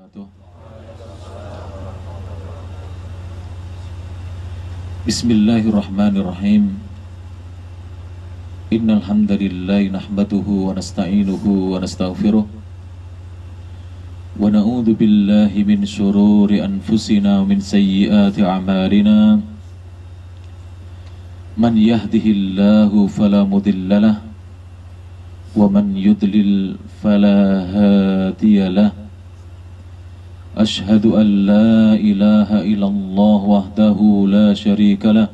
wabarakatuh. Bismillahirrahmanirrahim. Innal hamdalillahi nahmaduhu wa nasta'inuhu wa nastaghfiruh wa na'udzu billahi min shururi anfusina wa min sayyiati a'malina. Man yahdihillahu fala mudhillalah wa man yudlil fala hadiyalah. Ashhadu an la ilaha illallah wahdahu la syarika lah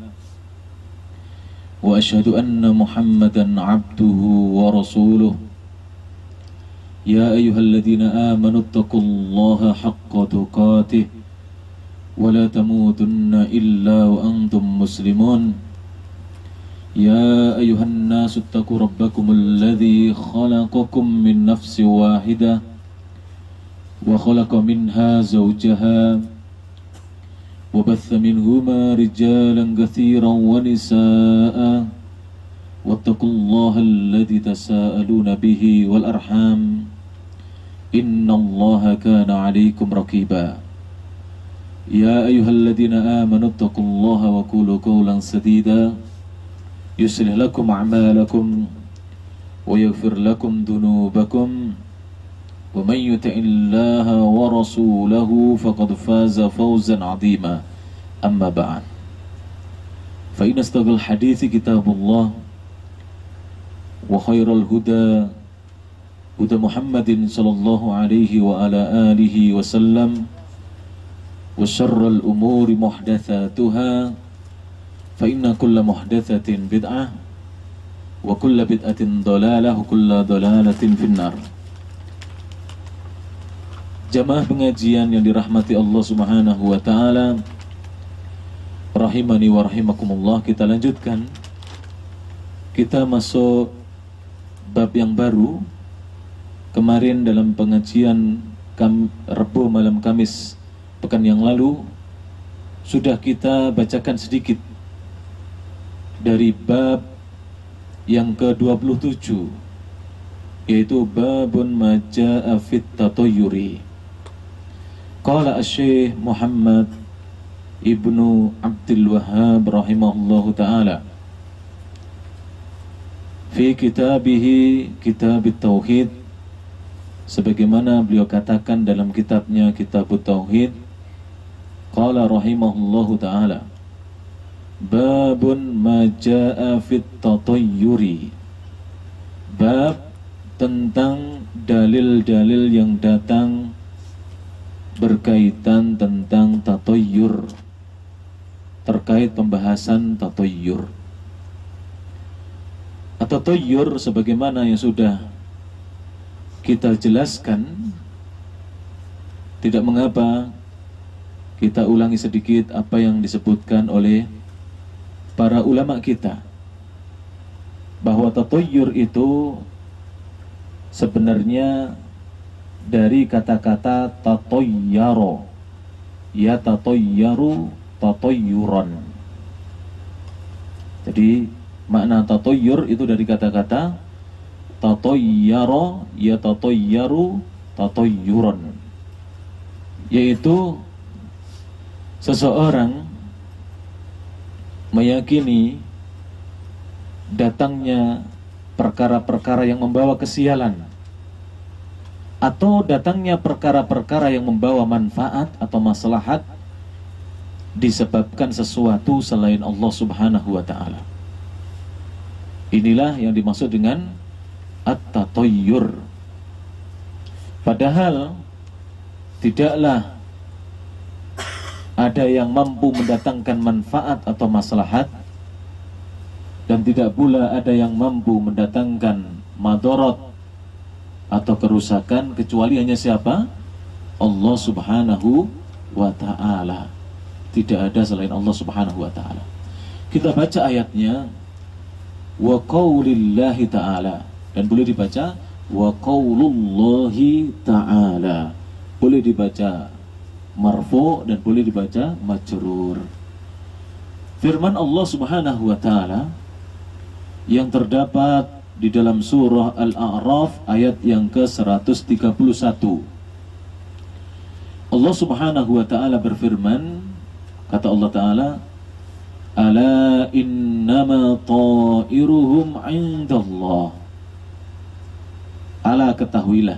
wa ashhadu anna Muhammadan abduhu wa rasuluh. Ya ayyuhalladzina amanu taqullaha haqqa tuqatih wa la tamutunna illa wa antum muslimun. Ya ayyuhan nasu ittaqu rabbakumul ladzi khalaqakum min nafsin wahidah wa khalaqa minha zawjaha wa batha minhuma rijalan katsiran wa nisaa'a wattaqullaha alladzi tasaaluna bihi wal arham innallaha kana 'alaykum raqiba. Ya ayyuhalladzina amanu taqullaha wa qulu qawlan sadida yuslih lakum a'malakum wa yaghfir lakum dhunubakum wa man yuti'illaha wa rasulahu faqad faza fawzan 'azima. Amma ba'd. Fa inna asdaqal hadithi kitabullah wa khairal huda huda Muhammadin sallallahu alaihi wa ala alihi wa sallam wa syarral umuri muhdatsatuha fa inna kulla muhdatsatin bid'ah wa kulla bid'atin dhalalah wa kulla dhalalatin finnar. Jamaah pengajian yang dirahmati Allah Subhanahu wa taala, rahimani wa rahimakumullah, kita lanjutkan. Kita masuk bab yang baru. Kemarin dalam pengajian Rabu malam Kamis pekan yang lalu sudah kita bacakan sedikit dari bab yang ke-27, yaitu babun maja'a fit tatayyuri. Qala asy-Syaikh Muhammad Ibnu Abdul Wahhab rahimahullahu taala fi kitabihi Kitabut Tauhid, sebagaimana beliau katakan dalam kitabnya Kitabut Tauhid. Qala rahimahullahu taala babun maja'a fit tatayyuri, bab tentang dalil-dalil yang datang berkaitan tentang tatayyur, terkait pembahasan tatayyur. Tatayyur sebagaimana yang sudah kita jelaskan, tidak mengapa kita ulangi sedikit apa yang disebutkan oleh para ulama kita, bahwa tatayyur itu sebenarnya dari kata-kata tatayyaro, ya tatayyaru tatayyuran. Jadi makna tatayyur itu dari kata-kata tatayyaro, ya tatayyaru tatayyuran, yaitu seseorang meyakini datangnya perkara-perkara yang membawa kesialan, atau datangnya perkara-perkara yang membawa manfaat atau maslahat disebabkan sesuatu selain Allah Subhanahu wa ta'ala. Inilah yang dimaksud dengan at-tatayyur. Padahal tidaklah ada yang mampu mendatangkan manfaat atau maslahat, dan tidak pula ada yang mampu mendatangkan madarat atau kerusakan, kecuali hanya siapa? Allah Subhanahu wa ta'ala. Tidak ada selain Allah Subhanahu wa ta'ala. Kita baca ayatnya, wa qaulillahi ta'ala, dan boleh dibaca wa qaulullahi ta'ala, boleh dibaca marfu dan boleh dibaca majrur. Firman Allah Subhanahu wa ta'ala yang terdapat di dalam surah Al-A'raf ayat yang ke-131. Allah Subhanahu wa ta'ala berfirman, kata Allah ta'ala, ala innama ta'iruhum 'indallah. Ala, ketahuilah,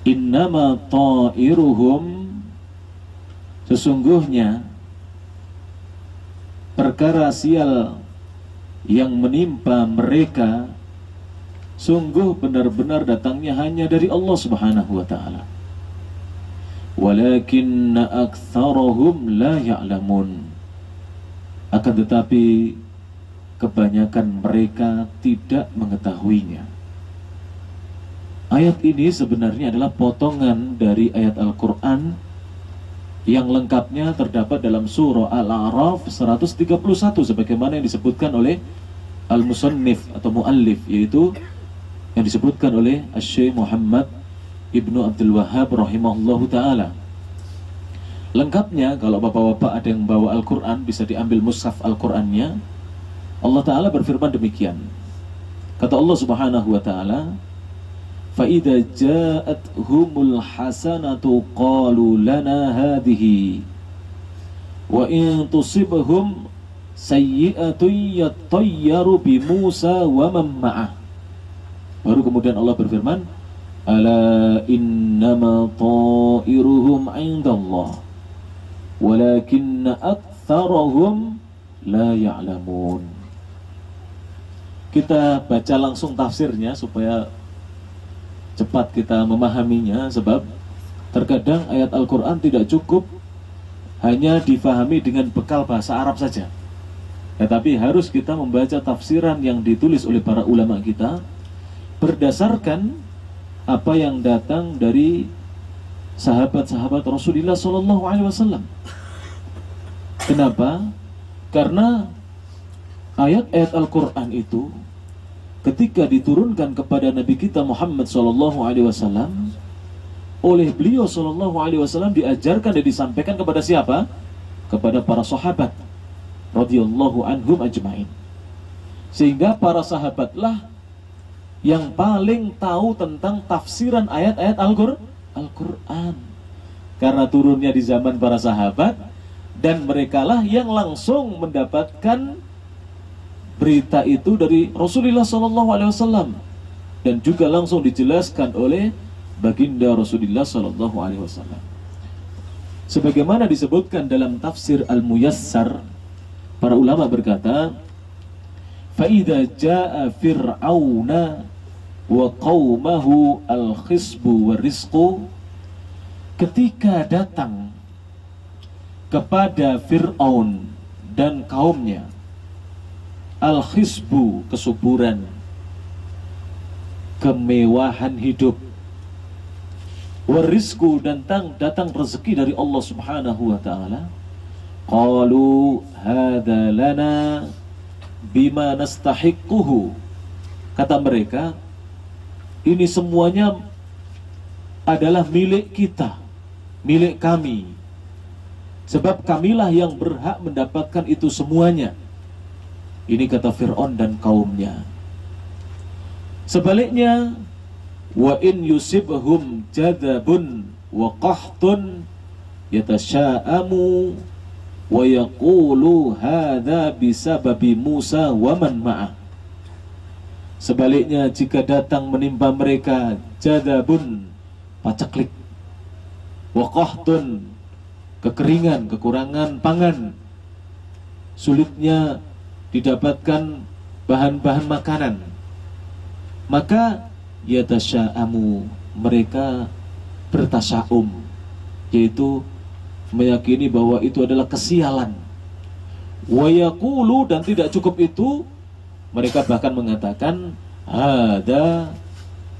innama ta'iruhum, sesungguhnya perkara sial yang menimpa mereka sungguh benar-benar datangnya hanya dari Allah Subhanahu wa ta'ala. Walakinna aktsarahum la ya'lamun. Akan tetapi kebanyakan mereka tidak mengetahuinya. Ayat ini sebenarnya adalah potongan dari ayat Al-Quran yang lengkapnya terdapat dalam surah Al-A'raf 131 sebagaimana yang disebutkan oleh Al-Musannif atau Muallif, yaitu yang disebutkan oleh Asy-Syaikh Muhammad Ibnu Abdul Wahhab rahimahullahu ta'ala. Lengkapnya, kalau bapak-bapak ada yang bawa Al-Quran, bisa diambil mushaf Al-Qurannya. Allah Ta'ala berfirman demikian. Kata Allah Subhanahu wa ta'ala, فَإِذَا جَاءَتْهُمُ الْحَسَنَةُ قَالُوا لَنَا هَذِهِ وَإِن تُصِبْهُمْ سَيِّئَةٌ يَطَّيَّرُ بِمُوسَى وَمَن مَّعَهُ. Baru kemudian Allah berfirman, ala innama ta'iruhum 'indallah walakinna aktsarahum la ya'lamun. Kita baca langsung tafsirnya supaya cepat kita memahaminya, sebab terkadang ayat Al-Quran tidak cukup hanya difahami dengan bekal bahasa Arab saja, tetapi harus kita membaca tafsiran yang ditulis oleh para ulama kita berdasarkan apa yang datang dari sahabat-sahabat Rasulullah SAW. Kenapa? Karena ayat-ayat Al-Quran itu ketika diturunkan kepada Nabi kita Muhammad SAW, oleh beliau SAW diajarkan dan disampaikan kepada siapa? Kepada para sahabat radhiyallahu anhum ajma'in. Sehingga para sahabatlah yang paling tahu tentang tafsiran ayat-ayat Al-Quran, karena turunnya di zaman para sahabat, dan merekalah yang langsung mendapatkan berita itu dari Rasulullah SAW, dan juga langsung dijelaskan oleh baginda Rasulullah SAW. Sebagaimana disebutkan dalam tafsir Al-Muyassar, para ulama berkata, فَإِذَا جَاءَ فِرْعَوْنَ وَقَوْمَهُ الْخِصْبُ وَالرِّزْقُ. Ketika datang kepada Fir'aun dan kaumnya al-khisbu, kesuburan, kemewahan hidup, warizku, dan datang rezeki dari Allah Subhanahu wa ta'ala, qalu hadza lana bima nastahiquhu. Kata mereka, ini semuanya adalah milik kita, milik kami, sebab kamilah yang berhak mendapatkan itu semuanya. Ini kata Fir'aun dan kaumnya. Sebaliknya, wa in yusibhum jadabun wa qahtun yatasya'amu wa yaqulu hadza bisababi Musa wa man ma'ah. Sebaliknya, jika datang menimpa mereka jadabun, paceklik, wa qahtun, kekeringan, kekurangan pangan, sulitnya didapatkan bahan-bahan makanan, maka yatasya'amu, mereka bertasya'um, yaitu meyakini bahwa itu adalah kesialan. Wa yaqulu, dan tidak cukup itu, mereka bahkan mengatakan, ada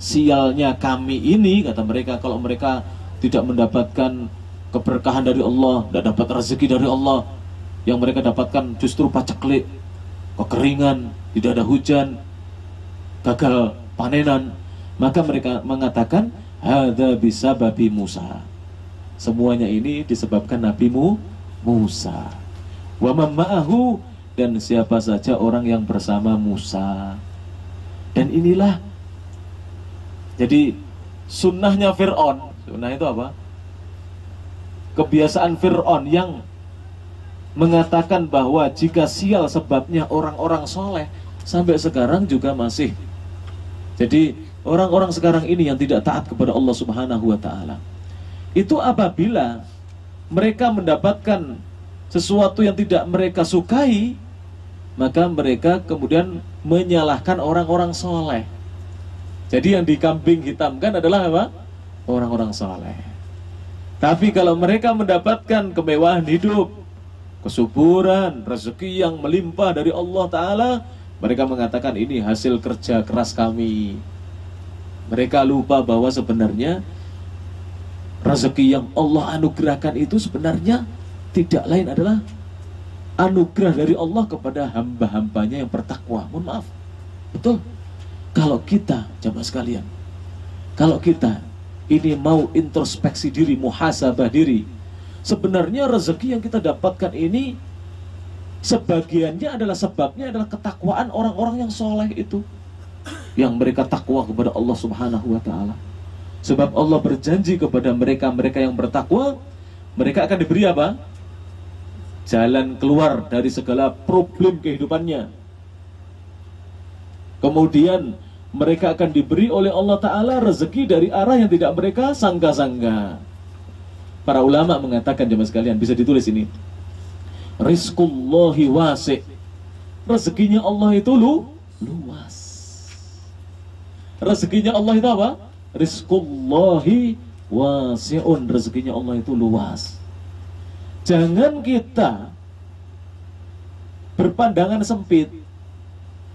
sialnya kami ini, kata mereka, kalau mereka tidak mendapatkan keberkahan dari Allah, tidak dapat rezeki dari Allah, yang mereka dapatkan justru paceklik, kekeringan, tidak ada hujan, gagal panenan, maka mereka mengatakan hadza bisababi Musa. Semuanya ini disebabkan Nabi Musa. Wa man ma'ahu, dan siapa saja orang yang bersama Musa. Dan inilah jadi sunnahnya Fir'aun. Sunnah itu apa? kebiasaan Fir'aun yang mengatakan bahwa jika sial sebabnya orang-orang soleh, sampai sekarang juga masih. Jadi orang-orang sekarang ini yang tidak taat kepada Allah Subhanahu wa Ta'ala, itu apabila mereka mendapatkan sesuatu yang tidak mereka sukai, maka mereka kemudian menyalahkan orang-orang soleh. Jadi yang dikambing hitamkan adalah apa? Orang-orang soleh. Tapi kalau mereka mendapatkan kemewahan hidup, kesuburan, rezeki yang melimpah dari Allah Ta'ala, mereka mengatakan ini hasil kerja keras kami. Mereka lupa bahwa sebenarnya rezeki yang Allah anugerahkan itu sebenarnya tidak lain adalah anugerah dari Allah kepada hamba-hambanya yang bertakwa. Mohon maaf. Betul. Kalau kita, jamaah sekalian, kalau kita ini mau introspeksi diri, muhasabah diri, sebenarnya rezeki yang kita dapatkan ini sebagiannya adalah sebabnya adalah ketakwaan orang-orang yang soleh itu, yang mereka takwa kepada Allah Subhanahu wa Ta'ala. Sebab Allah berjanji kepada mereka yang bertakwa, mereka akan diberi apa? Jalan keluar dari segala problem kehidupannya. Kemudian mereka akan diberi oleh Allah Ta'ala rezeki dari arah yang tidak mereka sangka-sangka. Para ulama mengatakan, jemaah sekalian, bisa ditulis ini, rizqullahi wasi', rezekinya Allah itu luas. Rezekinya Allah itu apa? Rizqullahi wasi'un, rezekinya Allah itu luas. Jangan kita berpandangan sempit,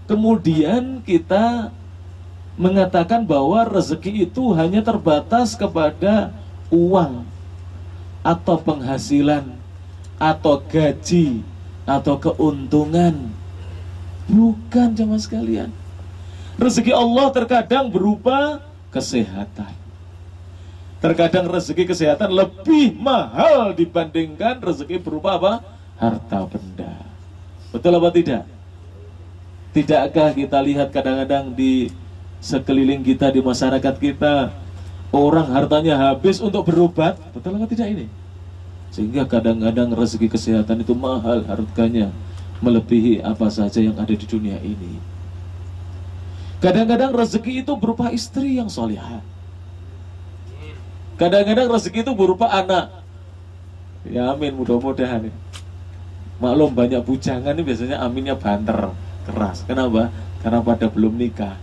kemudian kita mengatakan bahwa rezeki itu hanya terbatas kepada uang atau penghasilan atau gaji atau keuntungan. Bukan, jemaah sekalian. Rezeki Allah terkadang berupa kesehatan. Terkadang rezeki kesehatan lebih mahal dibandingkan rezeki berupa apa? Harta benda. Betul apa tidak? Tidakkah kita lihat kadang-kadang di sekeliling kita, di masyarakat kita, orang hartanya habis untuk berobat? Betul apa tidak ini? Sehingga kadang-kadang rezeki kesehatan itu mahal harganya, melebihi apa saja yang ada di dunia ini. Kadang-kadang rezeki itu berupa istri yang solihah. Kadang-kadang rezeki itu berupa anak. Ya amin, mudah-mudahan. Maklum banyak bujangan ini biasanya aminnya banter, keras. Kenapa? Karena pada belum nikah.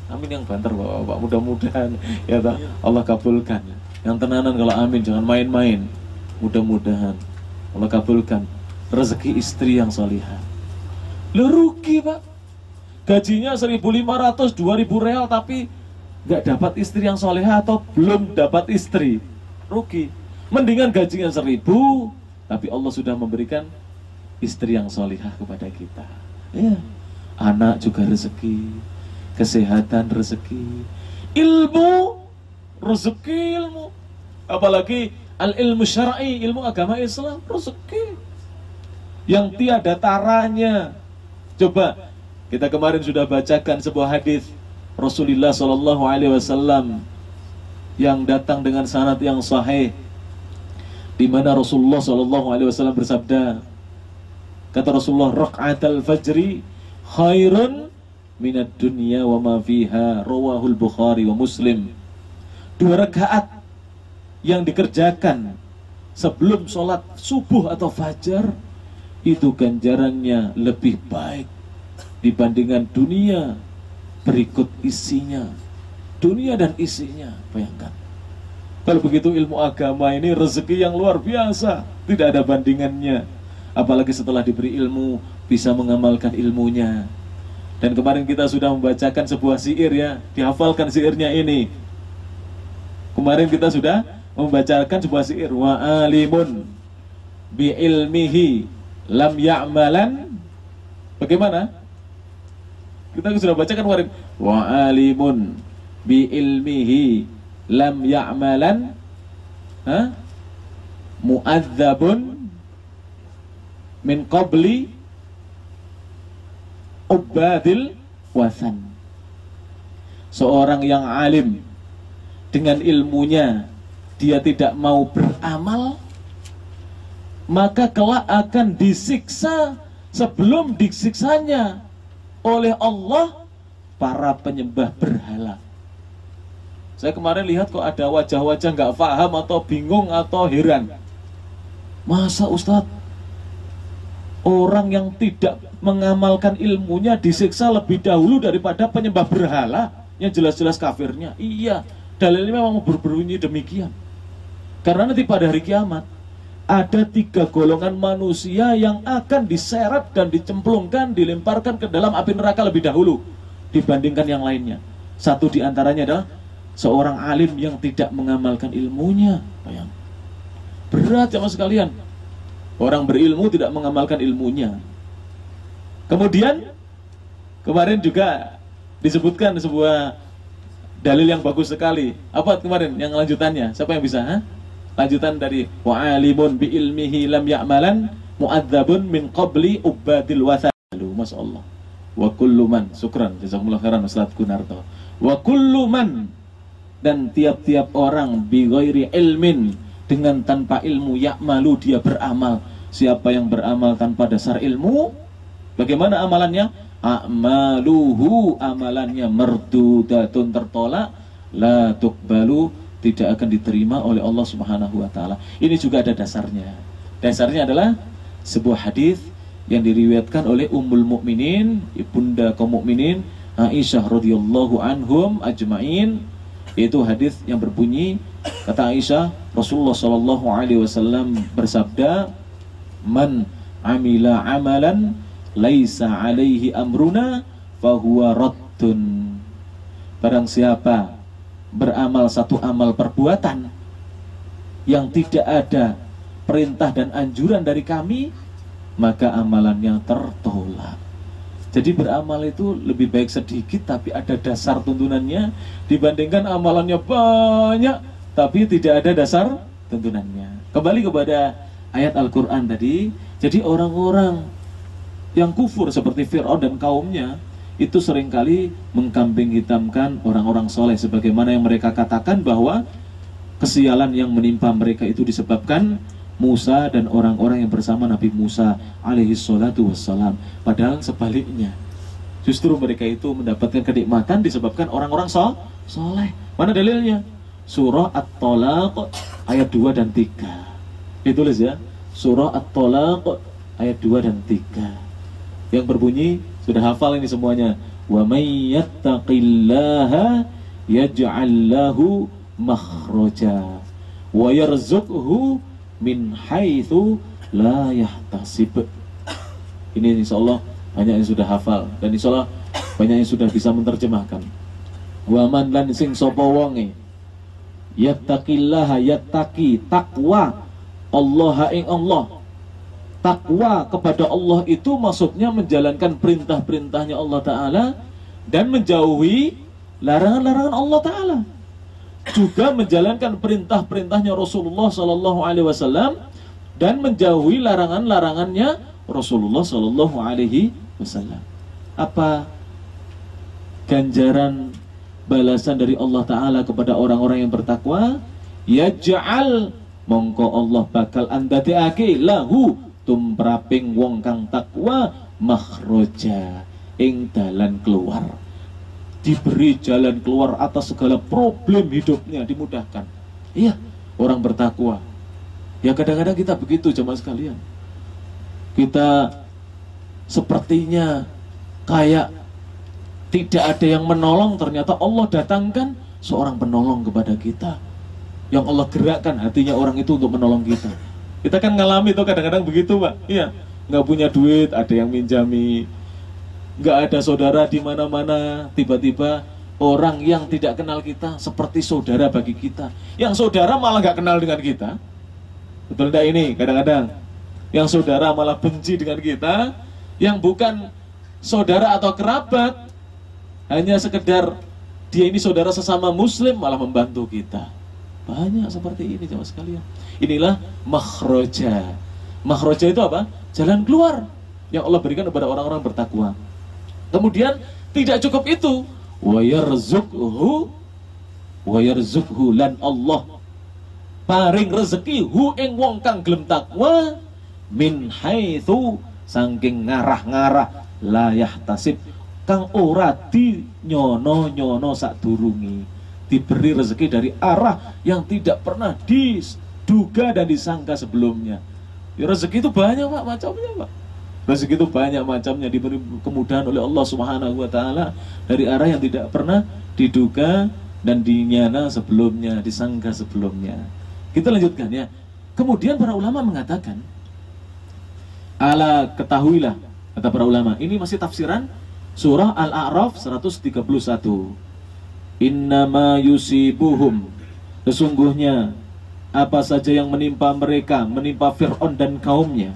Amin yang banter bapak-bapak, mudah-mudahan ya tak? Allah kabulkan. Yang tenanan kalau amin, jangan main-main. Mudah-mudahan Allah kabulkan rezeki istri yang solihah. Lu rugi pak, gajinya 1.500, 2.000 real tapi nggak dapat istri yang solihah atau belum dapat istri, rugi. Mendingan gajinya 1.000 tapi Allah sudah memberikan istri yang solihah kepada kita. Ya, anak juga rezeki, kesehatan rezeki, ilmu rezeki, ilmu apalagi al-ilmu syar'i, ilmu agama Islam, rezeki yang tiada taranya. Coba kita kemarin sudah bacakan sebuah hadis Rasulullah Shallallahu Alaihi Wasallam yang datang dengan sanad yang sahih, di mana Rasulullah Shallallahu Alaihi Wasallam bersabda, kata Rasulullah, raq'atul fajri khairun minad dunya wa ma fiha, rawahul Bukhari wa Muslim. 2 rakaat yang dikerjakan sebelum sholat subuh atau fajar itu ganjarannya lebih baik dibandingkan dunia berikut isinya. Dunia dan isinya, bayangkan. Kalau begitu ilmu agama ini rezeki yang luar biasa, tidak ada bandingannya. Apalagi setelah diberi ilmu, bisa mengamalkan ilmunya. Dan kemarin kita sudah membacakan sebuah syair ya, dihafalkan syairnya ini. Kemarin kita sudah membacakan sebuah syair, wa alimun bi ilmihi lam ya'malan. Bagaimana? Kita sudah bacakan kemarin, wa alimun bi ilmihi lam ya'malan mu'adzabun min qabli ubadil wasan. Seorang yang alim dengan ilmunya dia tidak mau beramal, maka kelak akan disiksa sebelum disiksanya oleh Allah para penyembah berhala. Saya kemarin lihat kok ada wajah-wajah nggak paham atau bingung atau heran. Masa Ustadz, orang yang tidak mengamalkan ilmunya disiksa lebih dahulu daripada penyembah berhala yang jelas-jelas kafirnya? Iya, dalilnya memang berbunyi demikian. Karena nanti pada hari kiamat ada 3 golongan manusia yang akan diseret dan dicemplungkan, dilemparkan ke dalam api neraka lebih dahulu dibandingkan yang lainnya. Satu diantaranya adalah seorang alim yang tidak mengamalkan ilmunya. Bayang, berat jamaah sekalian. Orang berilmu tidak mengamalkan ilmunya. Kemudian kemarin juga disebutkan sebuah dalil yang bagus sekali. Apa kemarin yang lanjutannya? Siapa yang bisa? Lanjutan dari wa alimun bi ilmihi lam ya'malan mu'adzabun min qabli ubadil wathalu. Masyaallah. Wa kullu man, syukran jazakumullah khairan Ustaz Gunarto. Wa kullu man, dan tiap-tiap orang bi ghairi ilmin, dengan tanpa ilmu, ya'malu, dia beramal. Siapa yang beramal tanpa dasar ilmu, bagaimana amalannya? A'maluhu, amalannya mardudatun, tertolak, la tuqbalu, tidak akan diterima oleh Allah Subhanahu wa taala. Ini juga ada dasarnya. Dasarnya adalah sebuah hadis yang diriwayatkan oleh Ummul Mukminin, ibunda kaum mukminin Aisyah radhiyallahu anhum ajmain. Itu hadis yang berbunyi, kata Aisyah, Rasulullah sallallahu alaihi wasallam bersabda, "Man amila amalan laisa alaihi amruna fahuwa raddun." Barang siapa beramal satu amal perbuatan yang tidak ada perintah dan anjuran dari kami, maka amalannya tertolak. Jadi beramal itu lebih baik sedikit tapi ada dasar tuntunannya, dibandingkan amalannya banyak tapi tidak ada dasar tuntunannya. Kembali kepada ayat Al-Quran tadi. Jadi orang-orang yang kufur seperti Fir'aun dan kaumnya itu seringkali mengkambing hitamkan orang-orang soleh, sebagaimana yang mereka katakan bahwa kesialan yang menimpa mereka itu disebabkan Musa dan orang-orang yang bersama Nabi Musa alaihi salatu wassalam. Padahal sebaliknya, justru mereka itu mendapatkan kenikmatan disebabkan orang-orang soleh. Mana dalilnya? Surah At-Talaq ayat 2 dan 3. Ditulis ya, Surah At-Talaq ayat 2 dan 3, yang berbunyi, sudah hafal ini semuanya, wa may yattaqillaha yaj'al lahu makhraja wa yarzuqhu min haitsu la yahtasib. Ini insyaallah banyak yang sudah hafal dan insyaallah banyak yang sudah bisa menerjemahkan. Wa man lan sing sapa wonge yattaqillaha, yattaqi, takwa Allah ing Allah. Takwa kepada Allah itu maksudnya menjalankan perintah-perintahnya Allah Ta'ala dan menjauhi larangan-larangan Allah Ta'ala. Juga menjalankan perintah-perintahnya Rasulullah Sallallahu Alaihi Wasallam dan menjauhi larangan-larangannya Rasulullah Sallallahu Alaihi Wasallam. Apa ganjaran balasan dari Allah Ta'ala kepada orang-orang yang bertakwa? Yaj'al, mongko Allah bakal andadekake lahu tumraping wong kang takwa makhroja, ing dalan keluar, diberi jalan keluar atas segala problem hidupnya, dimudahkan. Iya, orang bertakwa. Ya kadang-kadang kita begitu jemaah sekalian. Kita sepertinya kayak tidak ada yang menolong, ternyata Allah datangkan seorang penolong kepada kita, yang Allah gerakkan hatinya orang itu untuk menolong kita. Kita kan ngalami itu kadang-kadang begitu, Pak. Iya, nggak punya duit, ada yang minjami, nggak ada saudara di mana-mana, tiba-tiba orang yang tidak kenal kita seperti saudara bagi kita. Yang saudara malah nggak kenal dengan kita. Betul tidak ini? Kadang-kadang yang saudara malah benci dengan kita, yang bukan saudara atau kerabat, hanya sekedar dia ini saudara sesama muslim, malah membantu kita. Banyak seperti ini jemaah sekalian. Inilah makhroja. Makhroja itu apa? Jalan keluar yang Allah berikan kepada orang-orang bertakwa. Kemudian tidak cukup itu, wa yarzuqhu lan Allah paring rezeki hu ing wong kang gelem takwa min haitsu saking ngarah-ngarah la yahtasib kang ora dinyono-nyono sadurungi, diberi rezeki dari arah yang tidak pernah diduga dan disangka sebelumnya. Ya, rezeki itu banyak Pak macamnya Pak. Rezeki itu banyak macamnya, diberi kemudahan oleh Allah Subhanahu wa taala dari arah yang tidak pernah diduga dan dinyana sebelumnya, disangka sebelumnya. Kita lanjutkan ya. Kemudian para ulama mengatakan, ala ketahuilah, kata para ulama, ini masih tafsiran surah Al-A'raf 131. Innama yusibuhum, sesungguhnya apa saja yang menimpa mereka, menimpa Fir'aun dan kaumnya,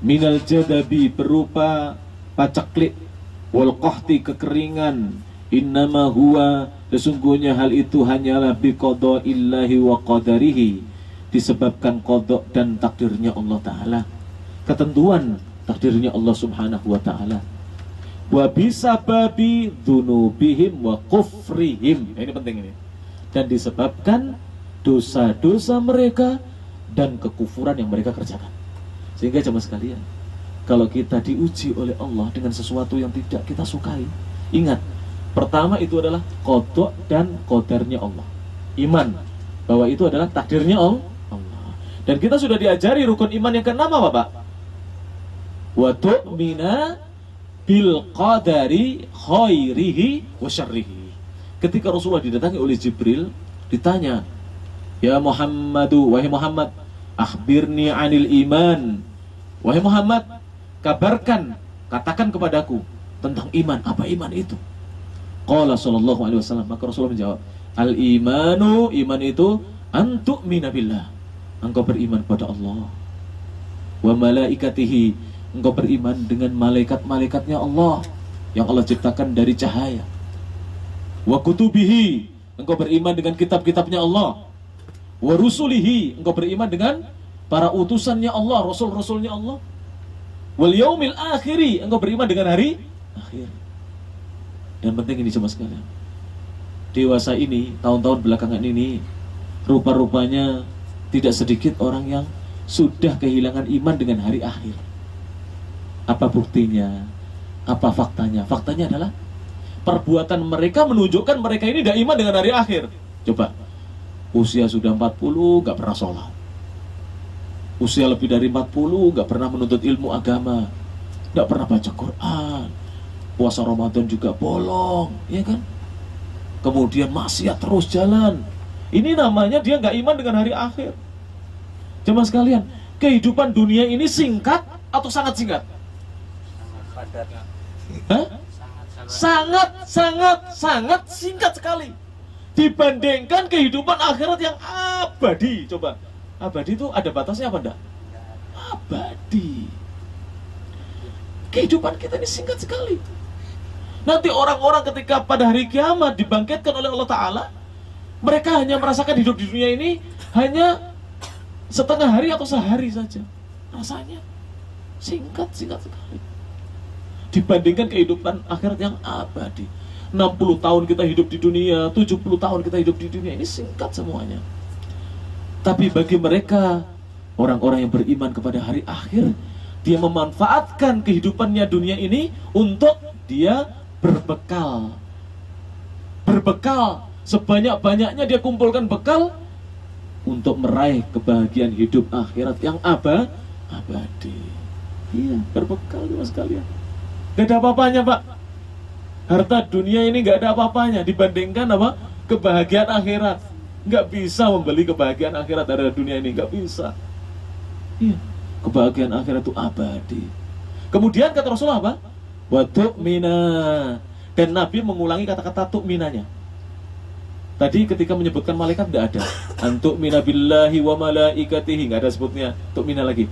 minal jadabi berupa pacaklik, wal qahti kekeringan, innama huwa, sesungguhnya hal itu hanyalah biqadaillahi wa qadarihi, disebabkan qada dan takdirnya Allah Ta'ala, ketentuan takdirnya Allah Subhanahu wa Ta'ala. Wa bisababi dzunubihim wa kufrihim, ini penting ini, dan disebabkan dosa-dosa mereka dan kekufuran yang mereka kerjakan. Sehingga jemaah sekalian, kalau kita diuji oleh Allah dengan sesuatu yang tidak kita sukai, ingat, pertama itu adalah qada dan qadarnya Allah. Iman bahwa itu adalah takdirnya Allah. Dan kita sudah diajari rukun iman yang keenam apa Pak? Wa tu'mina bil qadari khairihi wa syarrihi. Ketika Rasulullah didatangi oleh Jibril, ditanya, ya Muhammadu, wahai Muhammad, akhbirni anil iman. Wahai Muhammad, kabarkan, katakan kepadaku tentang iman. Apa iman itu? Qala sallallahu alaihi wasallam, maka Rasulullah menjawab, al imanu, iman itu an tu'mina billah, engkau beriman pada Allah, wa malaikatihi, engkau beriman dengan malaikat-malaikatnya Allah yang Allah ciptakan dari cahaya, wa kutubihi, engkau beriman dengan kitab-kitabnya Allah, wa rusulihi, engkau beriman dengan para utusannya Allah, rasul-rasulnya Allah, wal yaumil akhiri, engkau beriman dengan hari akhir. Dan penting ini cuma sekalian, dewasa ini, tahun-tahun belakangan ini, rupa-rupanya tidak sedikit orang yang sudah kehilangan iman dengan hari akhir. Apa buktinya? Apa faktanya? Faktanya adalah perbuatan mereka menunjukkan mereka ini tidak iman dengan hari akhir. Coba, usia sudah 40 gak pernah sholat, usia lebih dari 40 gak pernah menuntut ilmu agama, gak pernah baca Quran, puasa Ramadan juga bolong, ya kan? Kemudian maksiat terus jalan. Ini namanya dia gak iman dengan hari akhir. Jemaah sekalian, kehidupan dunia ini singkat atau sangat singkat? Hah? Sangat singkat sekali dibandingkan kehidupan akhirat yang abadi. Coba, abadi itu ada batasnya apa enggak? Abadi. Kehidupan kita ini singkat sekali. Nanti orang-orang ketika pada hari kiamat dibangkitkan oleh Allah Ta'ala, mereka hanya merasakan hidup di dunia ini hanya setengah hari atau sehari saja. Rasanya singkat sekali dibandingkan kehidupan akhirat yang abadi. 60 tahun kita hidup di dunia, 70 tahun kita hidup di dunia, ini singkat semuanya. Tapi bagi mereka, orang-orang yang beriman kepada hari akhir, dia memanfaatkan kehidupannya dunia ini untuk dia berbekal sebanyak-banyaknya, dia kumpulkan bekal untuk meraih kebahagiaan hidup akhirat yang abadi. Iya, berbekal juga sekalian. Gak ada apa-apanya Pak, harta dunia ini gak ada apa-apanya dibandingkan apa? Kebahagiaan akhirat. Gak bisa membeli kebahagiaan akhirat dari dunia ini, gak bisa. Iya, kebahagiaan akhirat itu abadi. Kemudian kata Rasulullah apa? Wa tu'mina, dan Nabi mengulangi kata-kata tu'minanya. Tadi ketika menyebutkan malaikat tidak ada. Antu'mina billahi wa malaikatihi, nggak ada sebutnya tu'mina lagi.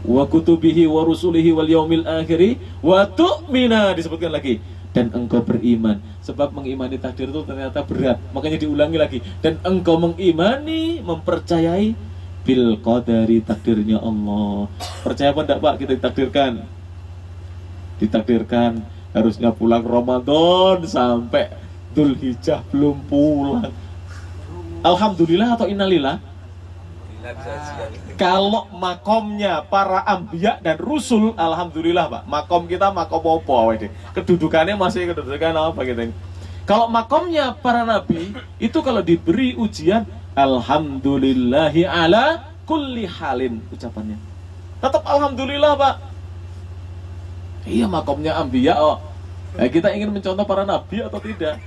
Wa kutubihi wa rusulihi wal yaumil akhiri wa tu'mina, disebutkan lagi. Dan engkau beriman, sebab mengimani takdir itu ternyata berat, makanya diulangi lagi. Dan engkau mengimani, mempercayai bil qadari, takdirnya Allah. Percaya apa enggak Pak? Kita ditakdirkan harusnya pulang Ramadan sampai Dzulhijjah belum pulang. Alhamdulillah atau innalillah? Kalau makomnya para ambiya dan rusul, alhamdulillah Pak. Makom kita makom apa? Kedudukannya masih kedudukan apa gitu. Kalau makomnya para nabi, itu kalau diberi ujian, alhamdulillahi ala kulli halin ucapannya. Tetap alhamdulillah Pak. Iya makomnya ambiya. Kita ingin mencontoh para nabi atau tidak?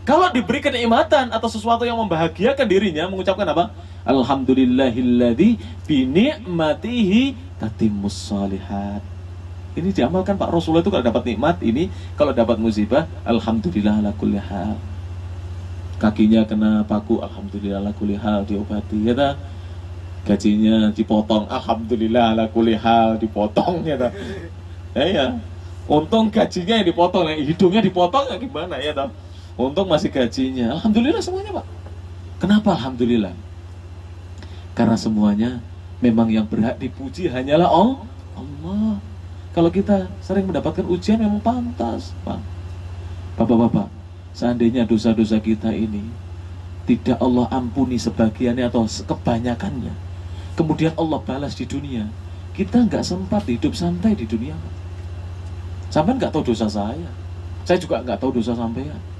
Kalau diberi kenikmatan atau sesuatu yang membahagiakan dirinya, mengucapkan apa? Alhamdulillahilladzi bini'matihi tatimmus shalihat. Ini diamalkan Pak. Rasulullah itu kalau dapat nikmat ini, kalau dapat musibah, alhamdulillah ala kulli hal. Kakinya kena paku, alhamdulillah ala kulli hal, diobati ya ta? Gajinya dipotong, alhamdulillah ala kulli hal, dipotong ya ta? Ya. Untung gajinya yang dipotong, hidungnya dipotong ya gimana ya ta? Untung masih gajinya. Alhamdulillah semuanya Pak. Kenapa alhamdulillah? Karena semuanya memang yang berhak dipuji hanyalah Allah. Kalau kita sering mendapatkan ujian memang pantas Pak. Bapak-bapak, seandainya dosa-dosa kita ini tidak Allah ampuni sebagiannya atau kebanyakannya, kemudian Allah balas di dunia, kita nggak sempat hidup santai di dunia Pak. Sampean nggak tahu dosa saya juga nggak tahu dosa sampean.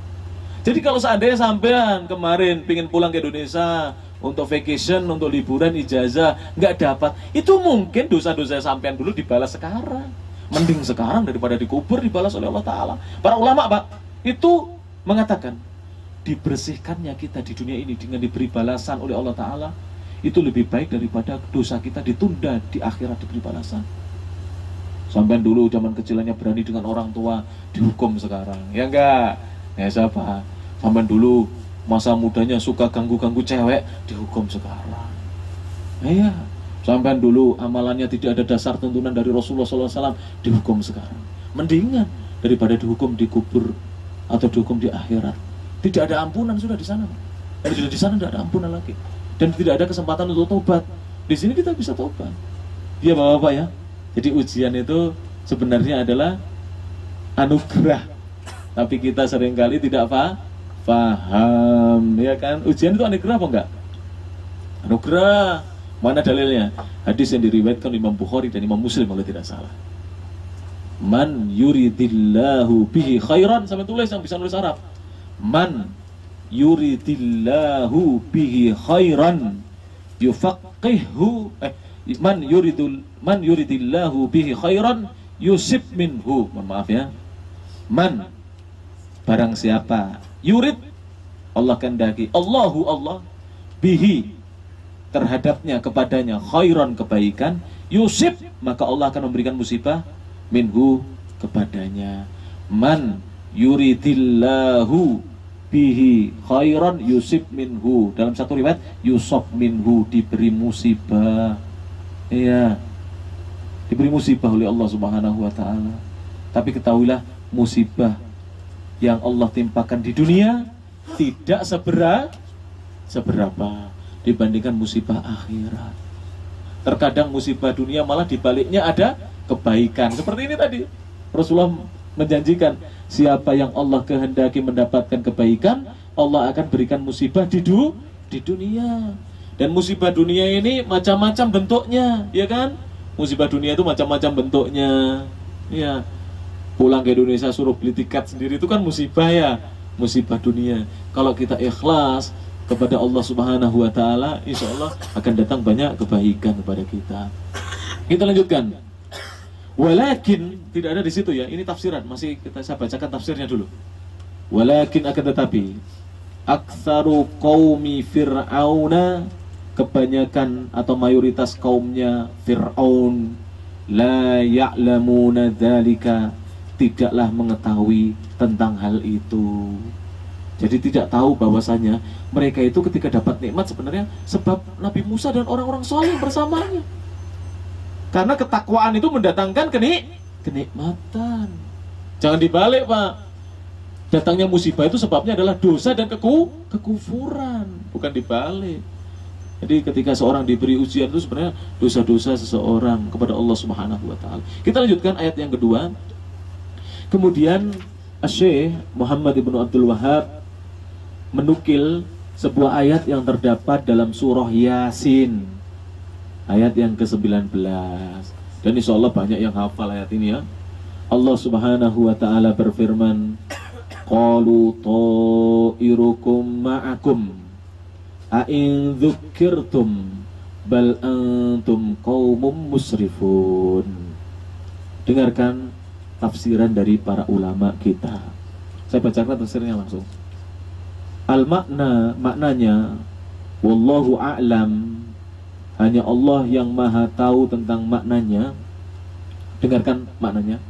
Jadi kalau seandainya sampean kemarin pingin pulang ke Indonesia untuk vacation, untuk liburan, ijazah, nggak dapat, itu mungkin dosa-dosa sampean dulu dibalas sekarang. Mending sekarang daripada dikubur dibalas oleh Allah Ta'ala. Para ulama Pak, itu mengatakan dibersihkannya kita di dunia ini dengan diberi balasan oleh Allah Ta'ala, itu lebih baik daripada dosa kita ditunda di akhirat diberi balasan. Sampean dulu zaman kecilannya berani dengan orang tua, dihukum sekarang, ya enggak? Ya siapa? Sampai dulu masa mudanya suka ganggu-ganggu cewek, dihukum sekarang. Iya. Sampai dulu amalannya tidak ada dasar tuntunan dari Rasulullah SAW, dihukum sekarang. Mendingan daripada dihukum di kubur atau dihukum di akhirat. Tidak ada ampunan sudah di sana. Kalau sudah di sana tidak ada ampunan lagi. Dan tidak ada kesempatan untuk tobat. Di sini kita bisa tobat. Iya Bapak-bapak ya. Jadi ujian itu sebenarnya adalah anugerah. Tapi kita seringkali tidak paham, ya kan? Ujian itu anugerah apa enggak? Anugerah. Mana dalilnya? Hadis yang diriwayatkan Imam Bukhari dan Imam Muslim kalau tidak salah. Man yuridillahu bihi khairan, sampai tulis yang bisa nulis Arab. Man yuridillahu bihi khairan yufaqihu man yuridillahu bihi khairan yusib minhu. Mohon maaf ya. Man, barang siapa yurid, Allah kehendaki, Allahu Allah, bihi, terhadapnya, kepadanya, khairan, kebaikan, yusib, maka Allah akan memberikan musibah, minhu, kepadanya. Man yuridillahu bihi khairan yusib minhu, dalam satu riwayat yusab minhu, diberi musibah. Iya, diberi musibah oleh Allah Subhanahu wa ta'ala. Tapi ketahuilah, musibah yang Allah timpakan di dunia tidak seberapa dibandingkan musibah akhirat. Terkadang musibah dunia malah dibaliknya ada kebaikan. Seperti ini tadi, Rasulullah menjanjikan, siapa yang Allah kehendaki mendapatkan kebaikan, Allah akan berikan musibah di dunia. Dan musibah dunia ini macam-macam bentuknya, ya kan? Musibah dunia itu macam-macam bentuknya. Ya. Pulang ke Indonesia suruh beli tiket sendiri itu kan musibah ya, musibah dunia. Kalau kita ikhlas kepada Allah Subhanahu wa ta'ala, insya Allah akan datang banyak kebaikan kepada kita. Kita lanjutkan. Walakin, tidak ada di situ ya, ini tafsiran, masih saya bacakan tafsirnya dulu. Walakin, akan tetapi, aktsaru qaumi fir'auna, kebanyakan atau mayoritas kaumnya Fir'aun, la ya'lamuna dzalika, tidaklah mengetahui tentang hal itu. Jadi tidak tahu bahwasanya mereka itu ketika dapat nikmat sebenarnya sebab Nabi Musa dan orang-orang soleh bersamanya. Karena ketakwaan itu mendatangkan kenikmatan. Jangan dibalik Pak. Datangnya musibah itu sebabnya adalah dosa dan kekufuran, bukan dibalik. Jadi ketika seorang diberi ujian itu sebenarnya dosa-dosa seseorang kepada Allah Subhanahu wa ta'ala. Kita lanjutkan ayat yang kedua. Kemudian Syekh Muhammad ibnu Abdul Wahhab menukil sebuah ayat yang terdapat dalam surah Yasin, ayat yang ke-19. Dan insya Allah banyak yang hafal ayat ini ya. Allah Subhanahu wa ta'ala berfirman, qalu ta'irukum ma'akum a'in dzukirtum bal antum qaumum musrifun. Dengarkan tafsiran dari para ulama kita. Saya bacakan tafsirnya langsung. Maknanya wallahu a'lam, hanya Allah yang maha tahu tentang maknanya. Dengarkan maknanya.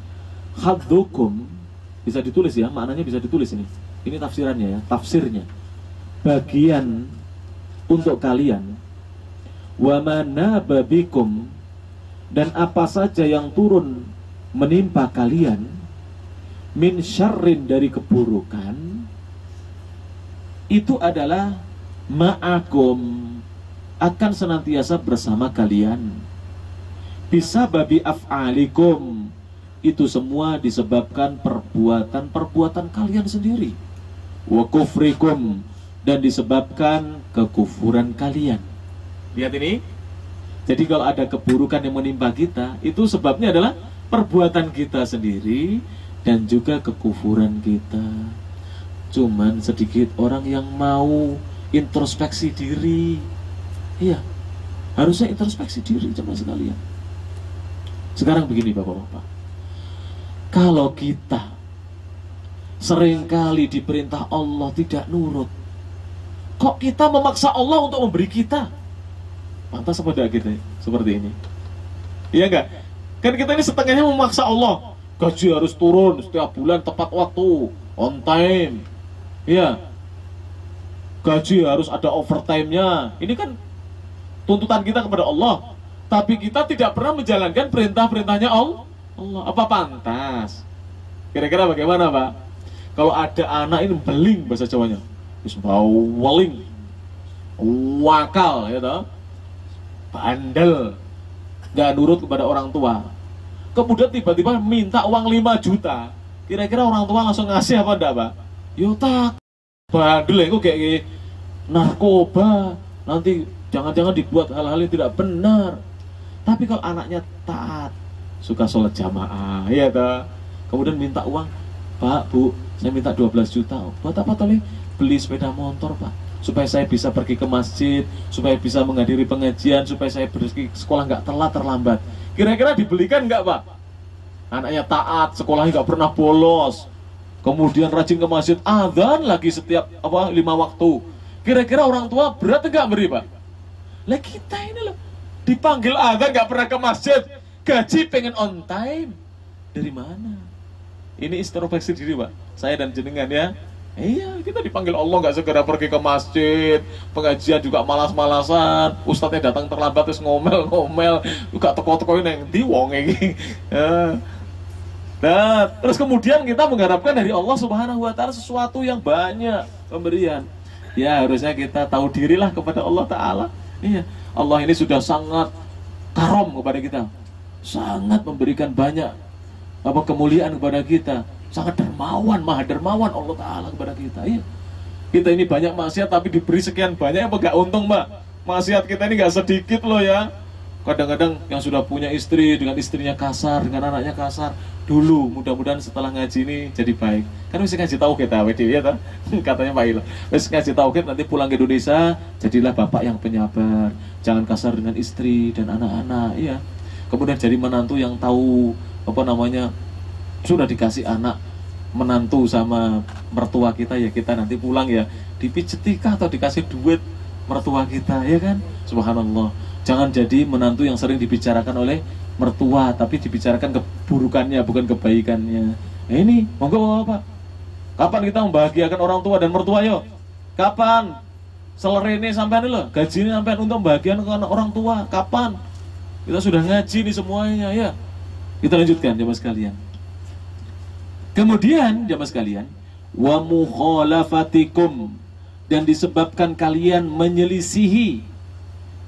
Haddukum, bisa ditulis ya, maknanya bisa ditulis ini. Ini tafsirannya ya, tafsirnya. Bagian untuk kalian. Wa manaba bikum, dan apa saja yang turun menimpa kalian, min syarrin, dari keburukan, itu adalah ma'akum, akan senantiasa bersama kalian. Bisa babi af'alikum, itu semua disebabkan perbuatan-perbuatan kalian sendiri. Wa kufrikum, dan disebabkan kekufuran kalian. Lihat ini. Jadi kalau ada keburukan yang menimpa kita, itu sebabnya adalah perbuatan kita sendiri dan juga kekufuran kita. Cuman sedikit orang yang mau introspeksi diri. Iya, harusnya introspeksi diri jemaah sekalian. Sekarang begini Bapak-bapak, kalau kita seringkali diperintah Allah tidak nurut, kok kita memaksa Allah untuk memberi kita? Pantas apa tidak kita seperti ini? Iya enggak? Kan kita ini setengahnya memaksa Allah. Gaji harus turun setiap bulan tepat waktu, on time. Iya. Gaji harus ada overtime-nya. Ini kan tuntutan kita kepada Allah. Tapi kita tidak pernah menjalankan perintah-perintahnya Allah. Apa pantas? Kira-kira bagaimana Pak? Kalau ada anak ini beling bahasa Jawanya, bau weling, wakal, ya toh, bandel, nggak nurut kepada orang tua. Kemudian tiba-tiba minta uang 5 juta. Kira-kira orang tua langsung ngasih apa enggak Pak? Yo tak, bandel itu kayak narkoba. Nanti jangan-jangan dibuat hal-hal yang tidak benar. Tapi kalau anaknya taat, suka sholat jamaah, ya toh, kemudian minta uang, Pak, Bu, saya minta 12 juta. Buat apa tolong? Beli sepeda motor Pak, supaya saya bisa pergi ke masjid, supaya bisa menghadiri pengajian, supaya saya pergi sekolah nggak terlambat. Kira-kira dibelikan nggak Pak? Anaknya taat, sekolahnya nggak pernah bolos, kemudian rajin ke masjid, azan lagi setiap 5 waktu. Kira-kira orang tua berat nggak beri Pak? Lah kita ini loh, dipanggil azan nggak pernah ke masjid, gaji pengen on time. Dari mana? Ini introspeksi diri Pak, saya dan jenengan ya. Iya, kita dipanggil Allah nggak segera pergi ke masjid, pengajian juga malas-malasan, ustadznya datang terlambat terus ngomel-ngomel, juga teko-tekoin yang di wong ini. Nah, terus kemudian kita mengharapkan dari Allah Subhanahu wa ta'ala sesuatu yang banyak pemberian. Ya, harusnya kita tahu dirilah kepada Allah Ta'ala. Iya, Allah ini sudah sangat karom kepada kita, sangat memberikan banyak kemuliaan kepada kita, sangat dermawan, maha dermawan Allah Ta'ala kepada kita. Iya. Kita ini banyak maksiat tapi diberi sekian banyak, apa gak untung Mbak? Maksiat kita ini gak sedikit loh ya. Kadang-kadang yang sudah punya istri, dengan istrinya kasar, dengan anaknya kasar. Dulu, mudah-mudahan setelah ngaji ini jadi baik. Kan mesti ngaji tauhid ya toh? Katanya Pak Ila. Mesti ngaji tauhid, nanti pulang ke Indonesia, jadilah bapak yang penyabar. Jangan kasar dengan istri dan anak-anak, iya. Kemudian jadi menantu yang tahu sudah dikasih anak menantu sama mertua kita, ya kita nanti pulang ya dipijetikah atau dikasih duit mertua kita, ya kan? Subhanallah. Jangan jadi menantu yang sering dibicarakan oleh mertua tapi dibicarakan keburukannya bukan kebaikannya. Nah ini monggo Bapak, kapan kita membahagiakan orang tua dan mertua yo? Kapan? Selerene sampean loh, gaji ini sampean untuk membahagiakan orang tua. Kapan? Kita sudah ngaji nih semuanya ya. Kita lanjutkan jemaah sekalian. Kemudian jemaah sekalian, wa mukhalafatikum, dan disebabkan kalian menyelisihi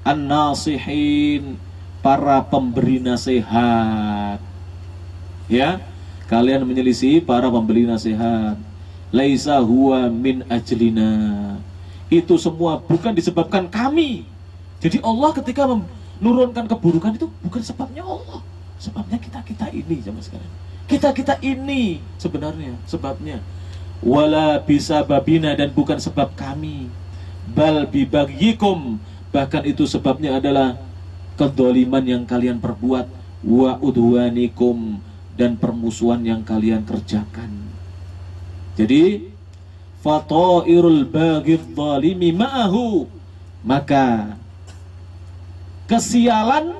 an-nasihin, para pemberi nasihat. Ya, kalian menyelisihi para pemberi nasihat. Laisa huwa min ajlina, Itu semua bukan disebabkan kami. Jadi Allah ketika menurunkan keburukan itu bukan sebabnya Allah, sebabnya kita ini sama sekali. Kita ini sebenarnya sebabnya. Wala bisa babina, dan bukan sebab kami. Bal bibagyikum, bahkan itu sebabnya adalah kedoliman yang kalian perbuat. Wa udwanikum, dan permusuhan yang kalian kerjakan. Jadi fatairul baghidh zalimi ma'ahu, maka kesialan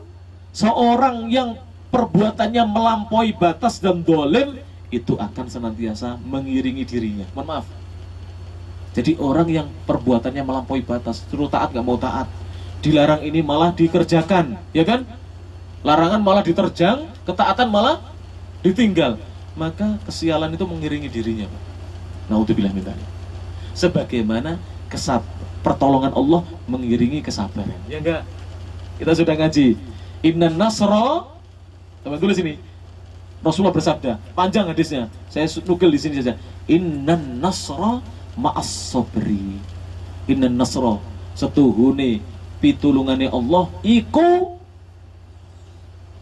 seorang yang perbuatannya melampaui batas dan dolim itu akan senantiasa mengiringi dirinya. Mohon maaf. Jadi orang yang perbuatannya melampaui batas, suruh taat nggak mau taat, dilarang ini malah dikerjakan, ya kan? Larangan malah diterjang, ketaatan malah ditinggal, maka kesialan itu mengiringi dirinya, Pak. Naudzubillah min dzalik. Sebagaimana pertolongan Allah mengiringi kesabaran. Ya enggak? Kita sudah ngaji. Innan nasra, teman tulis sini. Rasulullah bersabda, panjang hadisnya. Saya nukil di sini saja. Innan nasra ma'as sabri. Innan nasra, setuhune pitulungane Allah iku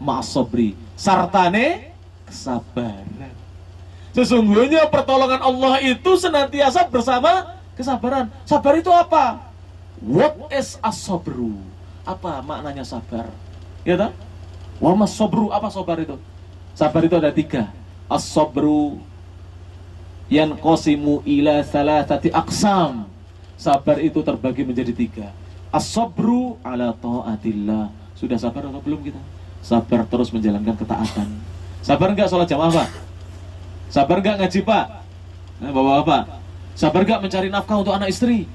ma'as sabri, sartane kesabaran. Sesungguhnya pertolongan Allah itu senantiasa bersama kesabaran. Sabar itu apa? What is as-sabru? Apa maknanya sabar? Ya tak? Wa mas sabru, apa sabar itu? Sabar itu ada 3. As-sabru yanqasimu ila thalathati aqsam. Sabar itu terbagi menjadi 3. As-sabru ala ta'atillah. Sudah sabar atau belum kita? Sabar terus menjalankan ketaatan. Sabar enggak sholat jamaah, Pak? Sabar enggak ngaji, Pak? Bapak-bapak, sabar enggak mencari nafkah untuk anak istri?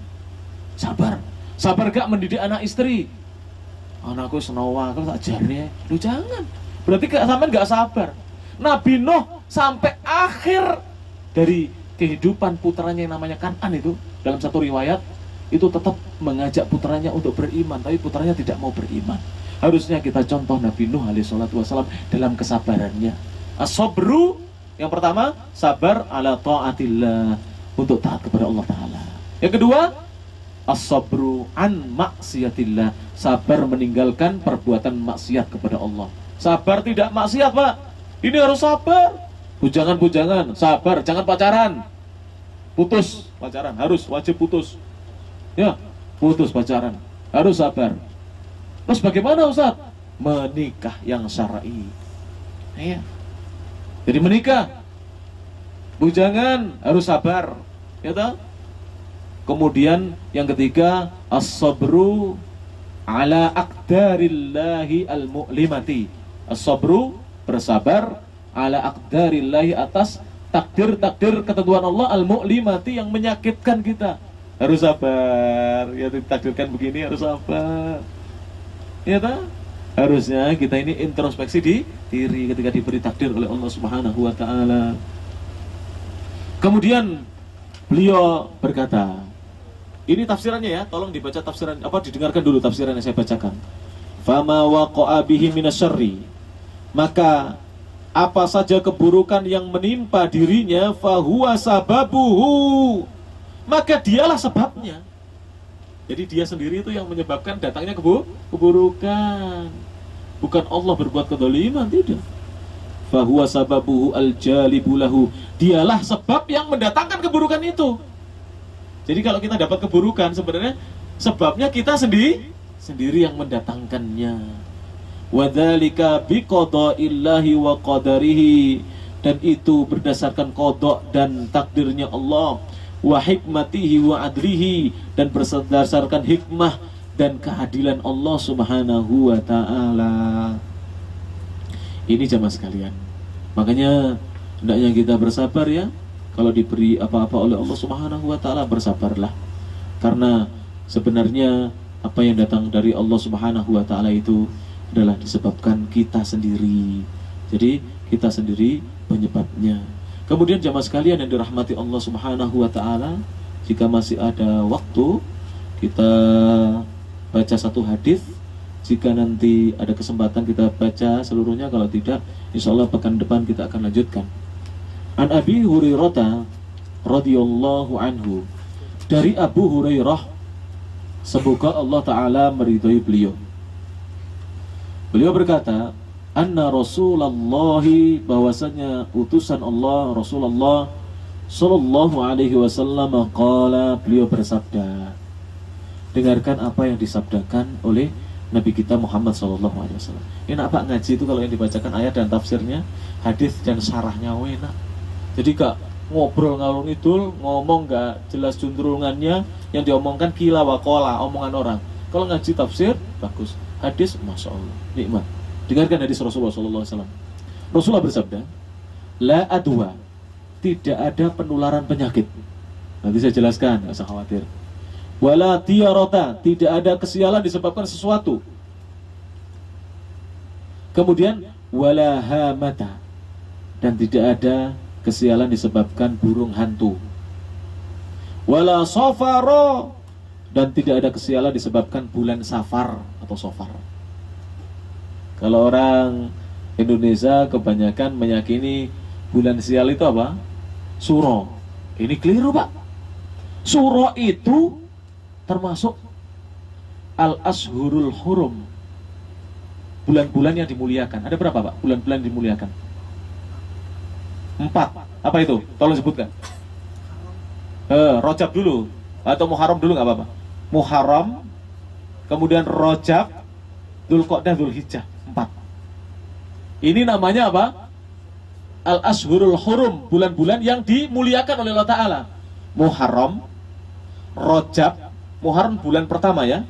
Sabar. Sabar enggak mendidik anak istri? Anakku senowa, aku tak ajarnya. Lu jangan. Berarti sampean enggak sabar. Nabi Nuh sampai akhir dari kehidupan putranya yang namanya Kan'an itu, dalam satu riwayat, itu tetap mengajak putranya untuk beriman, tapi putranya tidak mau beriman. Harusnya kita contoh Nabi Nuh alaihissalam dalam kesabarannya. As-sabru, yang pertama, sabar ala ta'atillah, untuk taat kepada Allah Ta'ala. Yang kedua, as-sabru an maksiatillah, sabar meninggalkan perbuatan maksiat kepada Allah. Sabar tidak maksiat, Pak. Ini harus sabar. Bujangan-bujangan, sabar, jangan pacaran. Putus pacaran, harus wajib putus. Ya, putus pacaran, harus sabar. Terus bagaimana, Ustaz? Menikah yang syar'i. Iya. Jadi menikah, bujangan, harus sabar. Ya toh? Kemudian yang ketiga, as-sabru ala aqdarillahi al-mu'limati. As-sabru, bersabar, ala aqdarillahi, atas takdir-takdir ketentuan Allah al-mu'limati, yang menyakitkan kita. Harus sabar. Ya, ditakdirkan begini harus sabar. Ya tak? Harusnya kita ini introspeksi di diri ketika diberi takdir oleh Allah Subhanahu wa taala. Kemudian beliau berkata, ini tafsirannya ya, tolong dibaca tafsiran, didengarkan dulu tafsiran yang saya bacakan. Fama waqa'a bihi minasyarri, maka apa saja keburukan yang menimpa dirinya, fahuwa sababuhu, maka dialah sebabnya. Jadi dia sendiri itu yang menyebabkan datangnya keburukan. Bukan Allah berbuat kedzaliman, tidak. Fahuwa sababuhu al-jalibu lahu, dialah sebab yang mendatangkan keburukan itu. Jadi kalau kita dapat keburukan, sebenarnya sebabnya kita sendiri yang mendatangkannya. Wadzalika biqada'illahi wa qadarihi, dan itu berdasarkan qada dan takdirnya Allah. Wa hikmatihi wa adlihi, dan berdasarkan hikmah dan keadilan Allah Subhanahu wa ta'ala. Ini jamaah sekalian, makanya hendaknya kita bersabar ya. Kalau diberi apa-apa oleh Allah Subhanahu wa ta'ala, bersabarlah. Karena sebenarnya apa yang datang dari Allah Subhanahu wa ta'ala itu adalah disebabkan kita sendiri. Jadi kita sendiri penyebabnya. Kemudian jamaah sekalian yang dirahmati Allah Subhanahu wa ta'ala, jika masih ada waktu, kita baca satu hadis. Jika nanti ada kesempatan kita baca seluruhnya, kalau tidak, insya Allah pekan depan kita akan lanjutkan. An Abi Hurairah radhiyallahu anhu, dari Abu Hurairah Semoga Allah Ta'ala meridhoi beliau. Beliau berkata, anna Rasulullahi, bahwasanya utusan Allah, Rasulullah Sallallahu Alaihi Wasallam qala, beliau bersabda. Dengarkan apa yang disabdakan oleh Nabi kita Muhammad Sallallahu Alaihi Wasallam. Enak Pak ngaji itu kalau yang dibacakan ayat dan tafsirnya, hadis dan syarahnya enak. Jadi kak ngobrol ngalur ngidul, ngomong gak jelas juntrungannya, yang diomongkan kila wakola, omongan orang. Kalau ngaji tafsir bagus, hadis masya Allah nikmat. Dengarkan hadis Rasulullah Sallallahu Alaihi Wasallam. Rasulullah bersabda, la adwa, tidak ada penularan penyakit. Nanti saya jelaskan, nggak usah khawatir. Wala tiyarota, tidak ada kesialan disebabkan sesuatu. Kemudian wala hamata, dan tidak ada kesialan disebabkan burung hantu. Wala safaro, dan tidak ada kesialan disebabkan bulan safar atau sofar. Kalau orang Indonesia kebanyakan meyakini bulan sial itu apa? Suro. Ini keliru Pak. Suro itu termasuk al-ashhurul hurum, bulan-bulan yang dimuliakan. Ada berapa Pak bulan-bulan dimuliakan? 4. Apa itu? Tolong sebutkan. Rajab dulu atau Muharram dulu nggak apa-apa. Muharram, kemudian Rajab, Dzulqa'dah, Dzulhijjah. 4. Ini namanya apa? Al-ashhurul hurum, bulan-bulan yang dimuliakan oleh Allah Ta'ala. Muharram, Rajab, Muharram bulan pertama ya.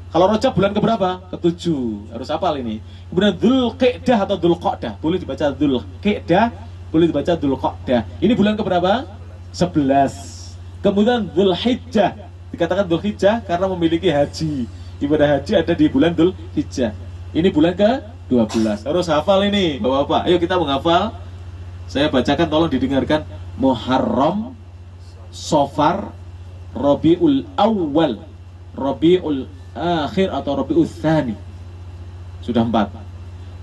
Kalau Rajab bulan keberapa? Ke-7. Harus hafal ini. Kemudian Dzulqa'dah atau Dzulqa'dah, boleh dibaca Dzulqa'dah, boleh dibaca Dzulqa'dah. Ini bulan keberapa? 11. Kemudian Dzulhijjah, dikatakan Dzulhijjah karena memiliki haji. Ibadah haji ada di bulan Dzulhijjah. Ini bulan ke-12. Harus hafal ini, Bapak-bapak. Ayo kita menghafal. Saya bacakan, tolong didengarkan. Muharram, Safar, Rabiul Awal, Rabiul Akhir atau Rabiul Tsani. Sudah 4.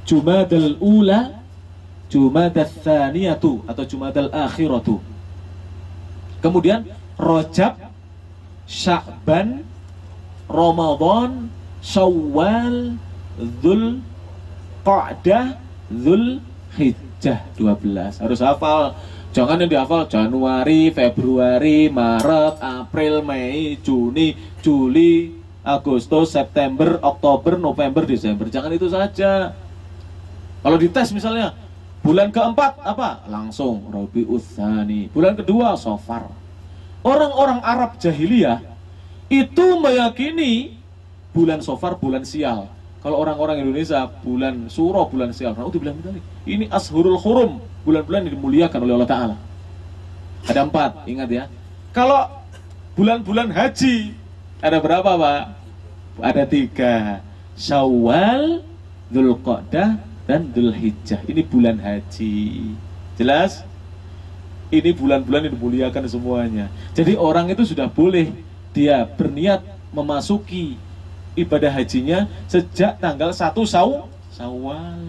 Jumadal Ula, Jumadal Tsaniyatu atau Jumadal Akhiratu. Kemudian Rajab, Sya'ban, Ramadan, Syawal, Dzulqa'dah, Dzulhijjah. 12. Harus hafal. Jangan yang dihafal Januari, Februari, Maret, April, Mei, Juni, Juli, Agustus, September, Oktober, November, Desember. Jangan itu saja. Kalau dites misalnya bulan keempat apa? Langsung Rabiul Tsani. Bulan kedua Safar. Orang-orang Arab jahiliyah itu meyakini bulan Safar bulan sial. Kalau orang-orang Indonesia bulan Suro bulan sial. Nah, itu bilang tadi. Ini ashurul hurum, bulan-bulan yang dimuliakan oleh Allah Ta'ala. Ada 4, ingat ya. Kalau bulan-bulan haji ada berapa Pak? Ada 3. Syawal, Dzulqa'dah, dan Dzulhijjah. Ini bulan haji. Jelas? Ini bulan-bulan yang dimuliakan semuanya. Jadi orang itu sudah boleh dia berniat memasuki ibadah hajinya sejak tanggal 1 Syawal.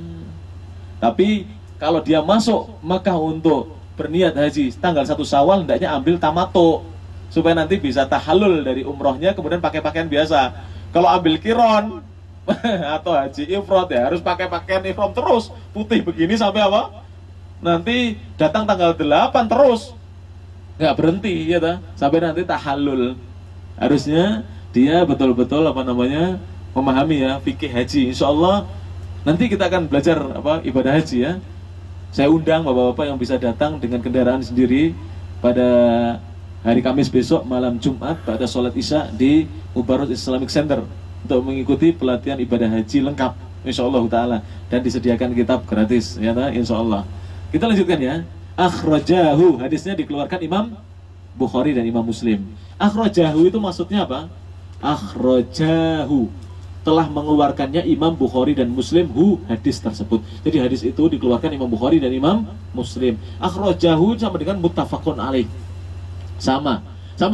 Tapi kalau dia masuk Makkah untuk berniat haji tanggal 1 Syawal, hendaknya ambil tamattu supaya nanti bisa tahallul dari umrohnya, kemudian pakai pakaian biasa. Kalau ambil kiron atau haji ifrad ya harus pakai pakaian ihram terus, putih begini sampai apa? Nanti datang tanggal 8 terus. Nggak berhenti ya ta? Sampai nanti tahallul. Harusnya dia betul-betul memahami ya fikih haji. Insya Allah nanti kita akan belajar ibadah haji ya. Saya undang bapak-bapak yang bisa datang dengan kendaraan sendiri pada hari Kamis besok malam Jumat pada sholat Isya di Mubarok Islamic Center untuk mengikuti pelatihan ibadah haji lengkap Insya Allah Ta'ala, dan disediakan kitab gratis ya ta? Insya Allah. Kita lanjutkan ya. Akhrajahu, hadisnya dikeluarkan Imam Bukhari dan Imam Muslim. Akhrajahu itu maksudnya apa? Akhrajahu, telah mengeluarkannya Imam Bukhari dan Muslim hadis tersebut. Jadi hadis itu dikeluarkan Imam Bukhari dan Imam Muslim. Akhrajahu sama dengan muttafaqun alaih. Sama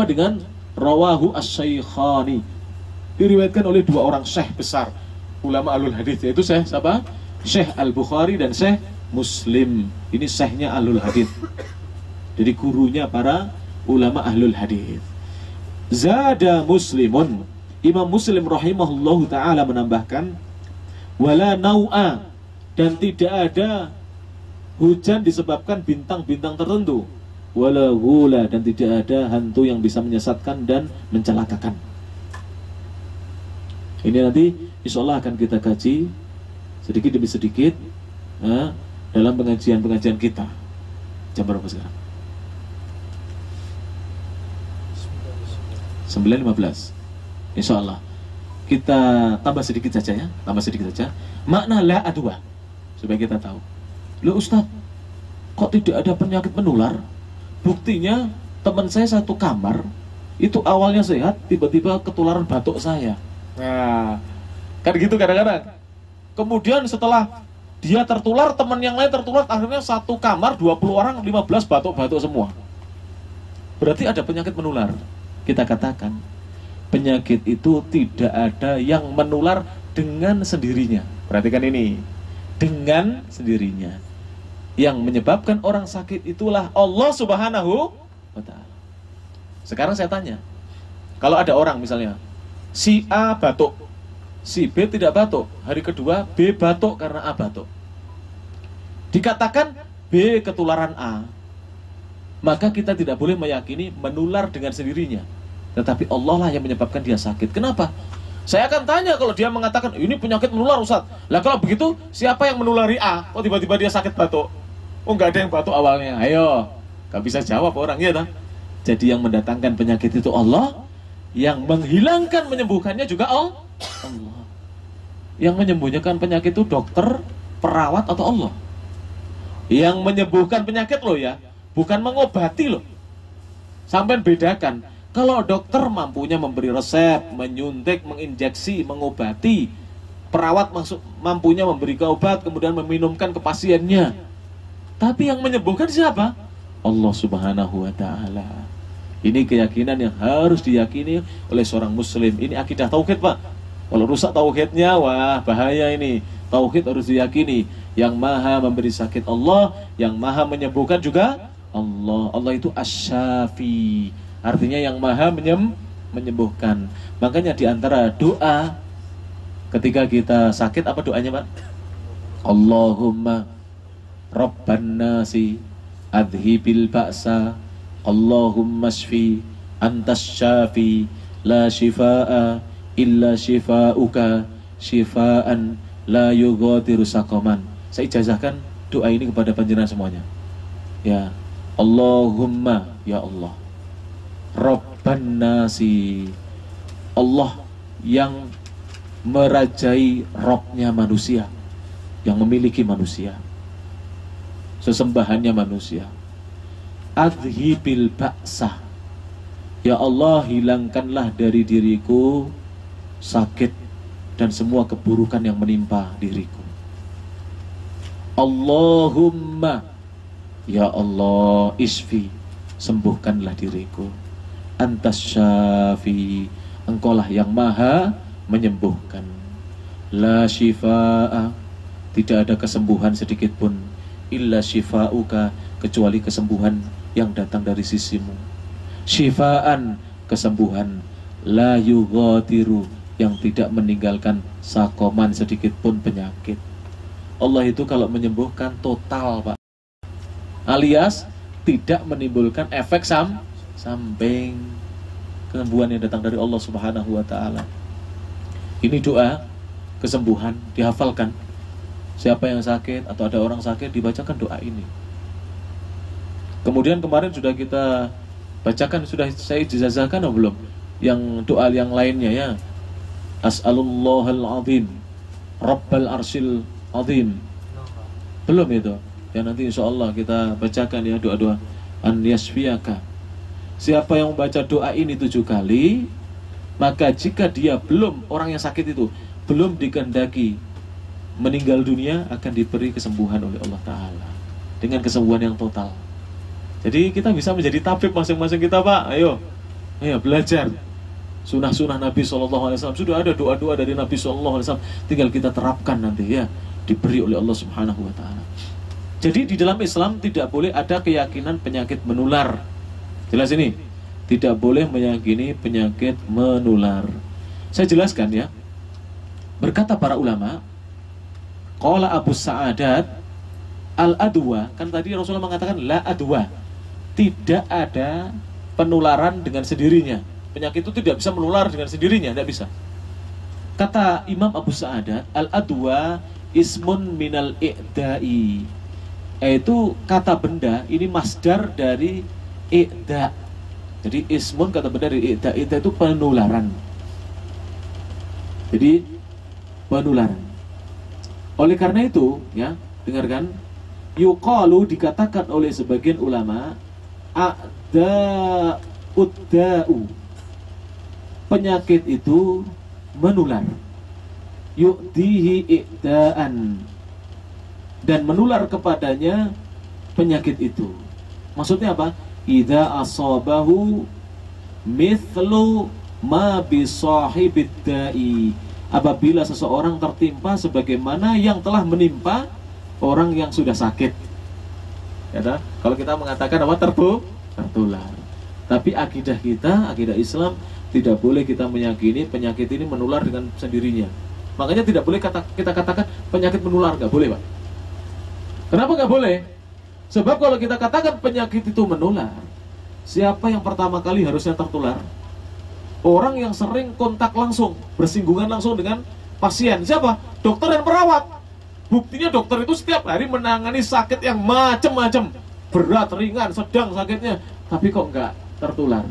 dengan rawahu asy-syaikhani. Diriwayatkan oleh 2 orang syekh besar ulama alul hadis, yaitu Syekh siapa? Syekh Al-Bukhari dan Syekh Muslim. Ini syekhnya alul hadis. Jadi gurunya para ulama ahlul hadis. Zada Muslimun, Imam Muslim rahimahullahu ta'ala menambahkan, wala nau'a, dan tidak ada hujan disebabkan bintang-bintang tertentu, wala ghula, dan tidak ada hantu yang bisa menyesatkan dan mencelakakan. Ini nanti insya Allah akan kita kaji sedikit demi sedikit dalam pengajian-pengajian kita. Jam berapa sekarang? 9.15. Insya Allah kita tambah sedikit saja ya, tambah sedikit saja. Makna la adwa supaya kita tahu. Loh Ustadz, kok tidak ada penyakit menular? Buktinya teman saya satu kamar itu awalnya sehat, tiba-tiba ketularan batuk saya. Nah, kan gitu kadang-kadang. Kemudian setelah dia tertular, teman yang lain tertular, akhirnya satu kamar 20 orang, 15 batuk-batuk semua. Berarti ada penyakit menular. Kita katakan penyakit itu tidak ada yang menular dengan sendirinya. Perhatikan ini, dengan sendirinya. Yang menyebabkan orang sakit itulah Allah Subhanahu wa ta'ala. Sekarang saya tanya, kalau ada orang misalnya si A batuk, si B tidak batuk, hari kedua B batuk karena A batuk, dikatakan B ketularan A, maka kita tidak boleh meyakini menular dengan sendirinya, tetapi Allah lah yang menyebabkan dia sakit. Kenapa? Saya akan tanya, kalau dia mengatakan ini penyakit menular Ustaz, lah kalau begitu siapa yang menulari A? Oh tiba-tiba dia sakit batuk. Oh nggak ada yang batuk awalnya. Ayo, nggak bisa jawab orangnya dah. Jadi yang mendatangkan penyakit itu Allah, yang menghilangkan menyembuhkannya juga Allah. Yang menyembuhkan penyakit itu dokter, perawat atau Allah? Yang menyembuhkan penyakit loh ya, bukan mengobati loh. Sampai bedakan. Kalau dokter mampunya memberi resep, menyuntik, menginjeksi, mengobati, perawat mampunya memberi obat kemudian meminumkan ke pasiennya. Tapi yang menyembuhkan siapa? Allah Subhanahu wa ta'ala. Ini keyakinan yang harus diyakini oleh seorang muslim. Ini akidah tauhid, Pak. Kalau rusak tauhidnya, wah bahaya ini. Tauhid harus diyakini. Yang maha memberi sakit Allah, yang maha menyembuhkan juga Allah. Allah itu asy-syafi. Artinya yang maha menyembuhkan. Makanya diantara doa ketika kita sakit, apa doanya, Pak? Allahumma Rabban nasi adhibil ba'sa Allahumma shfi antas syafi la shifaa illa shifauka shifaan la yughadiru saqaman. Saya ijazahkan doa ini kepada panjenengan semuanya. Ya, Allahumma, ya Allah, Rabban nasi, Allah yang merajai Robnya manusia, yang memiliki manusia, sesembahannya manusia. Adhibil ba'sah, ya Allah, hilangkanlah dari diriku sakit dan semua keburukan yang menimpa diriku. Allahumma, ya Allah, isfi, sembuhkanlah diriku. Antas syafi, engkaulah yang maha menyembuhkan. La shifaa, tidak ada kesembuhan sedikit pun, illa shifauka, kecuali kesembuhan yang datang dari sisimu. Shifaan, kesembuhan. La yughadiru, yang tidak meninggalkan sakoman sedikit pun penyakit. Allah itu kalau menyembuhkan total, Pak, alias tidak menimbulkan efek samping. Kesembuhan yang datang dari Allah Subhanahu wa ta'ala. Ini doa kesembuhan, dihafalkan. Siapa yang sakit atau ada orang sakit, dibacakan doa ini. Kemudian kemarin sudah kita bacakan, sudah saya ijazahkan atau belum? Yang doa yang lainnya ya. As'alullahal azim Rabbal arsyil azim. Belum itu? Ya nanti insya Allah kita bacakan ya doa-doa. An yasfiyaka. Siapa yang membaca doa ini 7 kali, maka jika dia belum, orang yang sakit itu belum dikehendaki meninggal dunia, akan diberi kesembuhan oleh Allah Ta'ala dengan kesembuhan yang total. Jadi kita bisa menjadi tabib masing-masing kita, Pak. Ayo belajar sunnah-sunnah Nabi SAW. Sudah ada doa-doa dari Nabi SAW, tinggal kita terapkan nanti ya, diberi oleh Allah Subhanahu wa ta'ala. Jadi di dalam Islam tidak boleh ada keyakinan penyakit menular. Jelas ini? Tidak boleh meyakini penyakit menular. Saya jelaskan ya. Berkata para ulama, qala Abu Sa'adat al-adwa, kan tadi Rasulullah mengatakan la adwa, tidak ada penularan dengan sendirinya. Penyakit itu tidak bisa menular dengan sendirinya, tidak bisa. Kata Imam Abu Sa'adat, al-adwa ismun minal i'da'i, yaitu kata benda ini masdar dari i'da. Jadi ismun kata benda dari i'da, i'da itu penularan. Jadi penularan. Oleh karena itu, ya, dengarkan, yuqalu dikatakan oleh sebagian ulama, udda'u, penyakit itu menular, yu'dihi i'da'an, dan menular kepadanya penyakit itu. Maksudnya apa? Idza asabahu mithlu ma bisahibid da'i, apabila seseorang tertimpa sebagaimana yang telah menimpa orang yang sudah sakit. Ya, kalau kita mengatakan apa, tertular. Tapi akidah kita, akidah Islam, tidak boleh kita meyakini penyakit ini menular dengan sendirinya. Makanya tidak boleh kita katakan penyakit menular, nggak boleh, Pak. Kenapa nggak boleh? Sebab kalau kita katakan penyakit itu menular, siapa yang pertama kali harusnya tertular? Orang yang sering kontak langsung, bersinggungan langsung dengan pasien. Siapa? Dokter dan perawat. Buktinya dokter itu setiap hari menangani sakit yang macam-macam, berat, ringan, sedang sakitnya, tapi kok nggak tertular?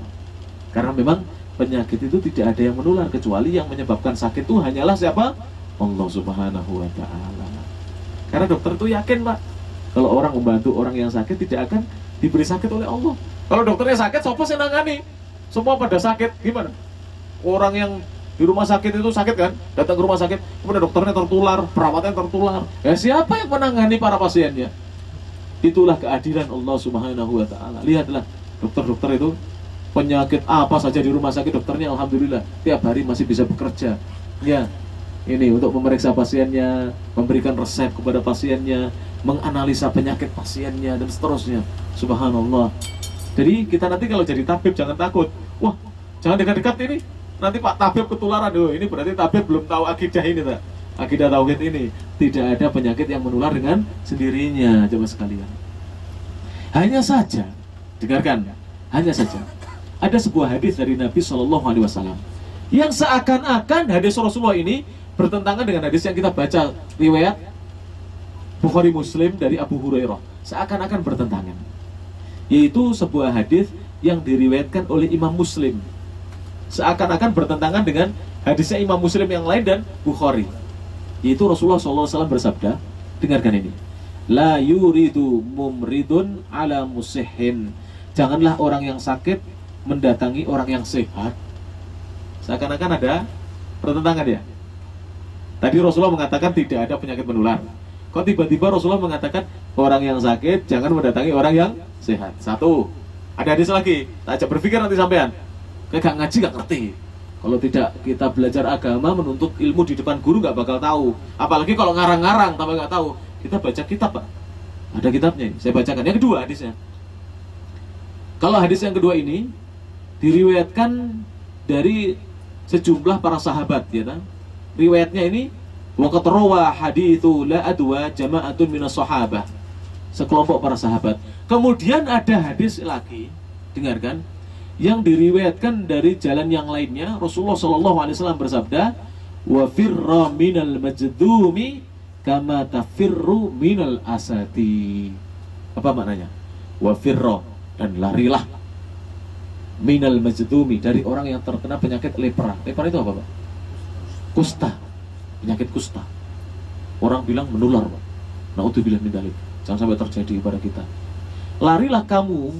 Karena memang penyakit itu tidak ada yang menular, kecuali yang menyebabkan sakit itu hanyalah siapa? Allah Subhanahu wa Ta'ala. Karena dokter itu yakin, Pak, kalau orang membantu orang yang sakit tidak akan diberi sakit oleh Allah. Kalau dokternya sakit, siapa yang nangani? Semua pada sakit, gimana? Orang yang di rumah sakit itu sakit kan, datang ke rumah sakit, kemudian dokternya tertular, perawatnya tertular. Ya siapa yang menangani para pasiennya? Itulah keadilan Allah Subhanahu wa Ta'ala. Lihatlah, dokter-dokter itu penyakit apa saja di rumah sakit, dokternya alhamdulillah tiap hari masih bisa bekerja. Ya, ini untuk memeriksa pasiennya, memberikan resep kepada pasiennya, menganalisa penyakit pasiennya, dan seterusnya. Subhanallah. Jadi kita nanti kalau jadi tabib jangan takut. Wah, jangan dekat-dekat ini, nanti Pak tabib ketularan. Oh, ini berarti tabib belum tahu akidah ini, tak? Akidah tauhid ini. Tidak ada penyakit yang menular dengan sendirinya, coba sekalian. Hanya saja, dengarkan, hanya saja ada sebuah hadis dari Nabi Shallallahu Alaihi Wasallam yang seakan-akan hadis Rasulullah ini bertentangan dengan hadis yang kita baca riwayat Bukhari Muslim dari Abu Hurairah. Seakan-akan bertentangan, yaitu sebuah hadis yang diriwayatkan oleh Imam Muslim. Seakan-akan bertentangan dengan hadisnya Imam Muslim yang lain dan Bukhari. Yaitu Rasulullah SAW bersabda, dengarkan ini, la yuridu mumridun ala musihin, janganlah orang yang sakit mendatangi orang yang sehat. Seakan-akan ada pertentangan ya. Tadi Rasulullah mengatakan tidak ada penyakit menular. Kok tiba-tiba Rasulullah mengatakan orang yang sakit jangan mendatangi orang yang sehat. Satu, ada hadis lagi, tak ajak berpikir nanti sampean. Kayak gak ngaji gak ngerti. Kalau tidak kita belajar agama, menuntut ilmu di depan guru gak bakal tahu. Apalagi kalau ngarang-ngarang tambah gak tahu. Kita baca kitab, Pak. Ada kitabnya ini, saya bacakan. Yang kedua hadisnya. Kalau hadis yang kedua ini diriwayatkan dari sejumlah para sahabat, ya kan? Riwayatnya ini waqad rawa haditsu la adwa jama'atun minas sahabah, sekelompok para sahabat. Kemudian ada hadis lagi, dengarkan, yang diriwayatkan dari jalan yang lainnya. Rasulullah SAW bersabda, wa firra minal majdumi kama tafirru minal asati. Apa maknanya? Wa firra, dan larilah, minal majdumi, dari orang yang terkena penyakit lepra. Lepra itu apa, Pak? Kusta, penyakit kusta. Orang bilang menular, Pak. Naudzubillah min dzalik. Jangan sampai terjadi pada kita. Larilah kamu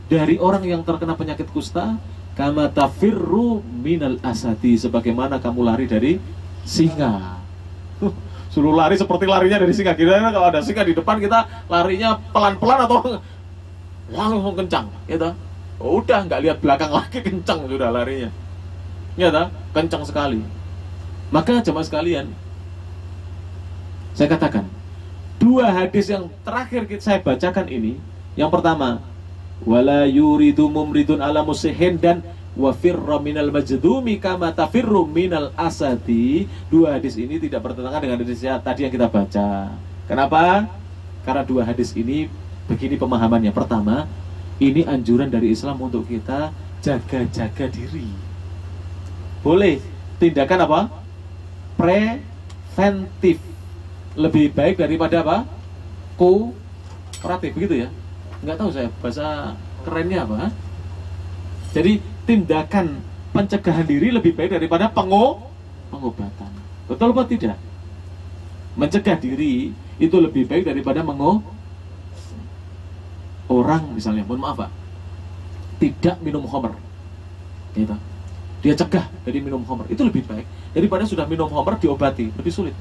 dari orang yang terkena penyakit kusta, kama tafirru minal asati, sebagaimana kamu lari dari singa. Suruh lari seperti larinya dari singa. Kira-kira kalau ada singa di depan, kita larinya pelan-pelan atau langsung kencang, gitu. Udah nggak lihat belakang lagi, kencang sudah larinya. Ya, kencang sekali. Maka jemaah sekalian, saya katakan, dua hadis yang terakhir saya bacakan ini, yang pertama, wala yuridu mumridun ala musihin, dan wa firra minal majdumi kama tafirru minal asadi. Dua hadis ini tidak bertentangan dengan hadis tadi yang kita baca. Kenapa? Karena dua hadis ini begini pemahamannya. Pertama, ini anjuran dari Islam untuk kita jaga-jaga diri. Boleh tindakan apa? Preventif. Lebih baik daripada apa? Kuratif, begitu ya? Nggak tahu saya bahasa kerennya apa. Jadi tindakan pencegahan diri lebih baik daripada pengobatan. Betul apa tidak? Mencegah diri itu lebih baik daripada orang misalnya, mohon maaf Pak, tidak minum khamr, gitu. Dia cegah dari minum khamr, itu lebih baik daripada sudah minum khamr diobati, lebih sulit.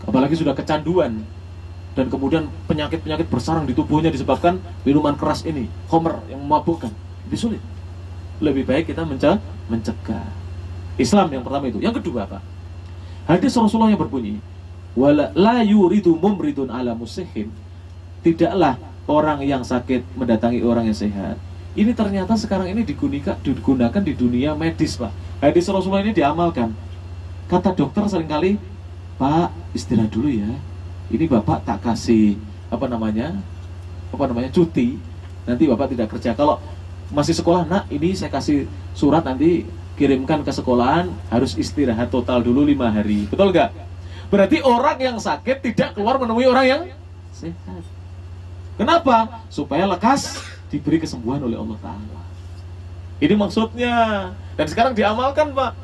Apalagi sudah kecanduan dan kemudian penyakit-penyakit bersarang di tubuhnya disebabkan minuman keras ini, khamr yang memabukkan, lebih sulit. Lebih baik kita mencegah. Islam yang pertama itu. Yang kedua Pak, hadis Rasulullah yang berbunyi, wala la yuridu mumridun ala musihin. Tidaklah orang yang sakit mendatangi orang yang sehat. Ini ternyata sekarang ini digunakan di dunia medis Pak. Hadis Rasulullah ini diamalkan. Kata dokter seringkali, Pak istirahat dulu ya. Ini Bapak tak kasih cuti. Nanti Bapak tidak kerja. Kalau masih sekolah, nak ini saya kasih surat nanti kirimkan ke sekolahan, harus istirahat total dulu 5 hari. Betul nggak? Berarti orang yang sakit tidak keluar menemui orang yang sehat. Kenapa? Supaya lekas diberi kesembuhan oleh Allah Ta'ala. Ini maksudnya. Dan sekarang diamalkan Pak.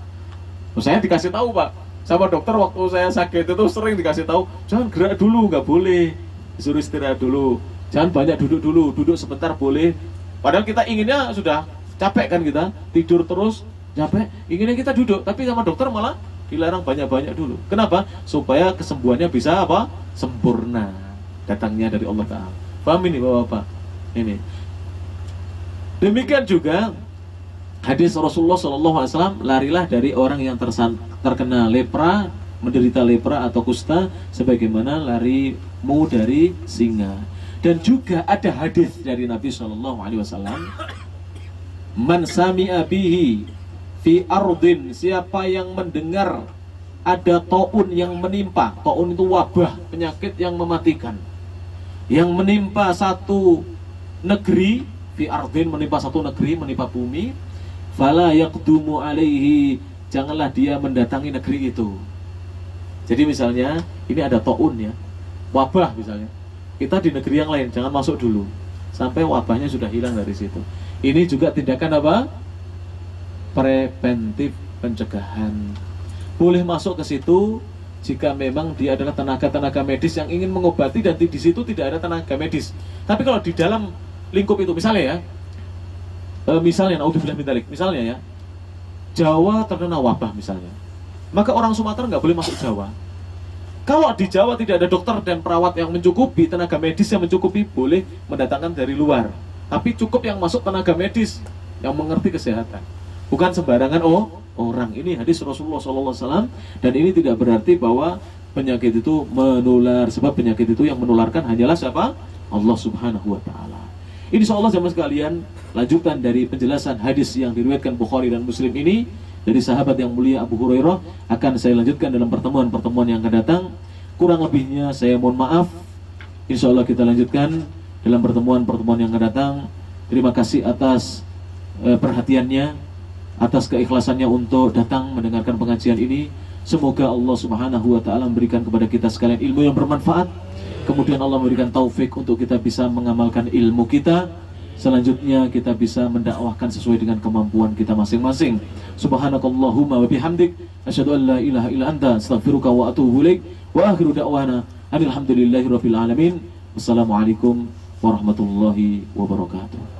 Saya dikasih tahu Pak, sama dokter waktu saya sakit itu sering dikasih tahu, jangan gerak dulu, nggak boleh, disuruh istirahat dulu, jangan banyak duduk dulu, duduk sebentar boleh. Padahal kita inginnya sudah capek kan, kita tidur terus capek, inginnya kita duduk, tapi sama dokter malah dilarang banyak-banyak dulu. Kenapa? Supaya kesembuhannya bisa apa? Sempurna, datangnya dari Allah Ta'ala. Paham ini Bapak-Bapak? Ini. Demikian juga hadis Rasulullah SAW, larilah dari orang yang terkena lepra, menderita lepra atau kusta, sebagaimana larimu dari singa. Dan juga ada hadis dari Nabi SAW, man sami'a bihi fi ardin, siapa yang mendengar ada taun yang menimpa. Taun itu wabah, penyakit yang mematikan, yang menimpa satu negeri. Fi ardin, menimpa satu negeri, menimpa bumi. Fala yaqdumu alaihi, janganlah dia mendatangi negeri itu. Jadi misalnya ini ada taun ya, wabah misalnya, kita di negeri yang lain jangan masuk dulu sampai wabahnya sudah hilang dari situ. Ini juga tindakan apa? Preventif, pencegahan. Boleh masuk ke situ jika memang dia adalah tenaga medis yang ingin mengobati dan di situ tidak ada tenaga medis. Tapi kalau di dalam lingkup itu misalnya ya, misalnya misalnya ya, Jawa terkena wabah misalnya, maka orang Sumatera nggak boleh masuk Jawa. Kalau di Jawa tidak ada dokter dan perawat yang mencukupi, tenaga medis yang mencukupi, boleh mendatangkan dari luar. Tapi cukup yang masuk tenaga medis yang mengerti kesehatan, bukan sembarangan orang. Ini hadis Rasulullah SAW, dan ini tidak berarti bahwa penyakit itu menular, sebab penyakit itu yang menularkan hanyalah siapa? Allah Subhanahu wa Ta'ala. Insya Allah jamaah sekalian, lanjutan dari penjelasan hadis yang diriwayatkan Bukhari dan Muslim ini dari sahabat yang mulia Abu Hurairah akan saya lanjutkan dalam pertemuan-pertemuan yang akan datang. Kurang lebihnya saya mohon maaf. Insya Allah kita lanjutkan dalam pertemuan-pertemuan yang akan datang. Terima kasih atas perhatiannya, atas keikhlasannya untuk datang mendengarkan pengajian ini. Semoga Allah Subhanahu wa Ta'ala memberikan kepada kita sekalian ilmu yang bermanfaat. Kemudian Allah memberikan taufik untuk kita bisa mengamalkan ilmu kita. Selanjutnya kita bisa mendakwahkan sesuai dengan kemampuan kita masing-masing. Subhanakallahumma wa bihamdik, asyhadu an la ilaha illa anta, astaghfiruka wa atubu ilaik. Wa akhiru da'wana alhamdulillahirabbil alamin. Wassalamualaikum warahmatullahi wabarakatuh.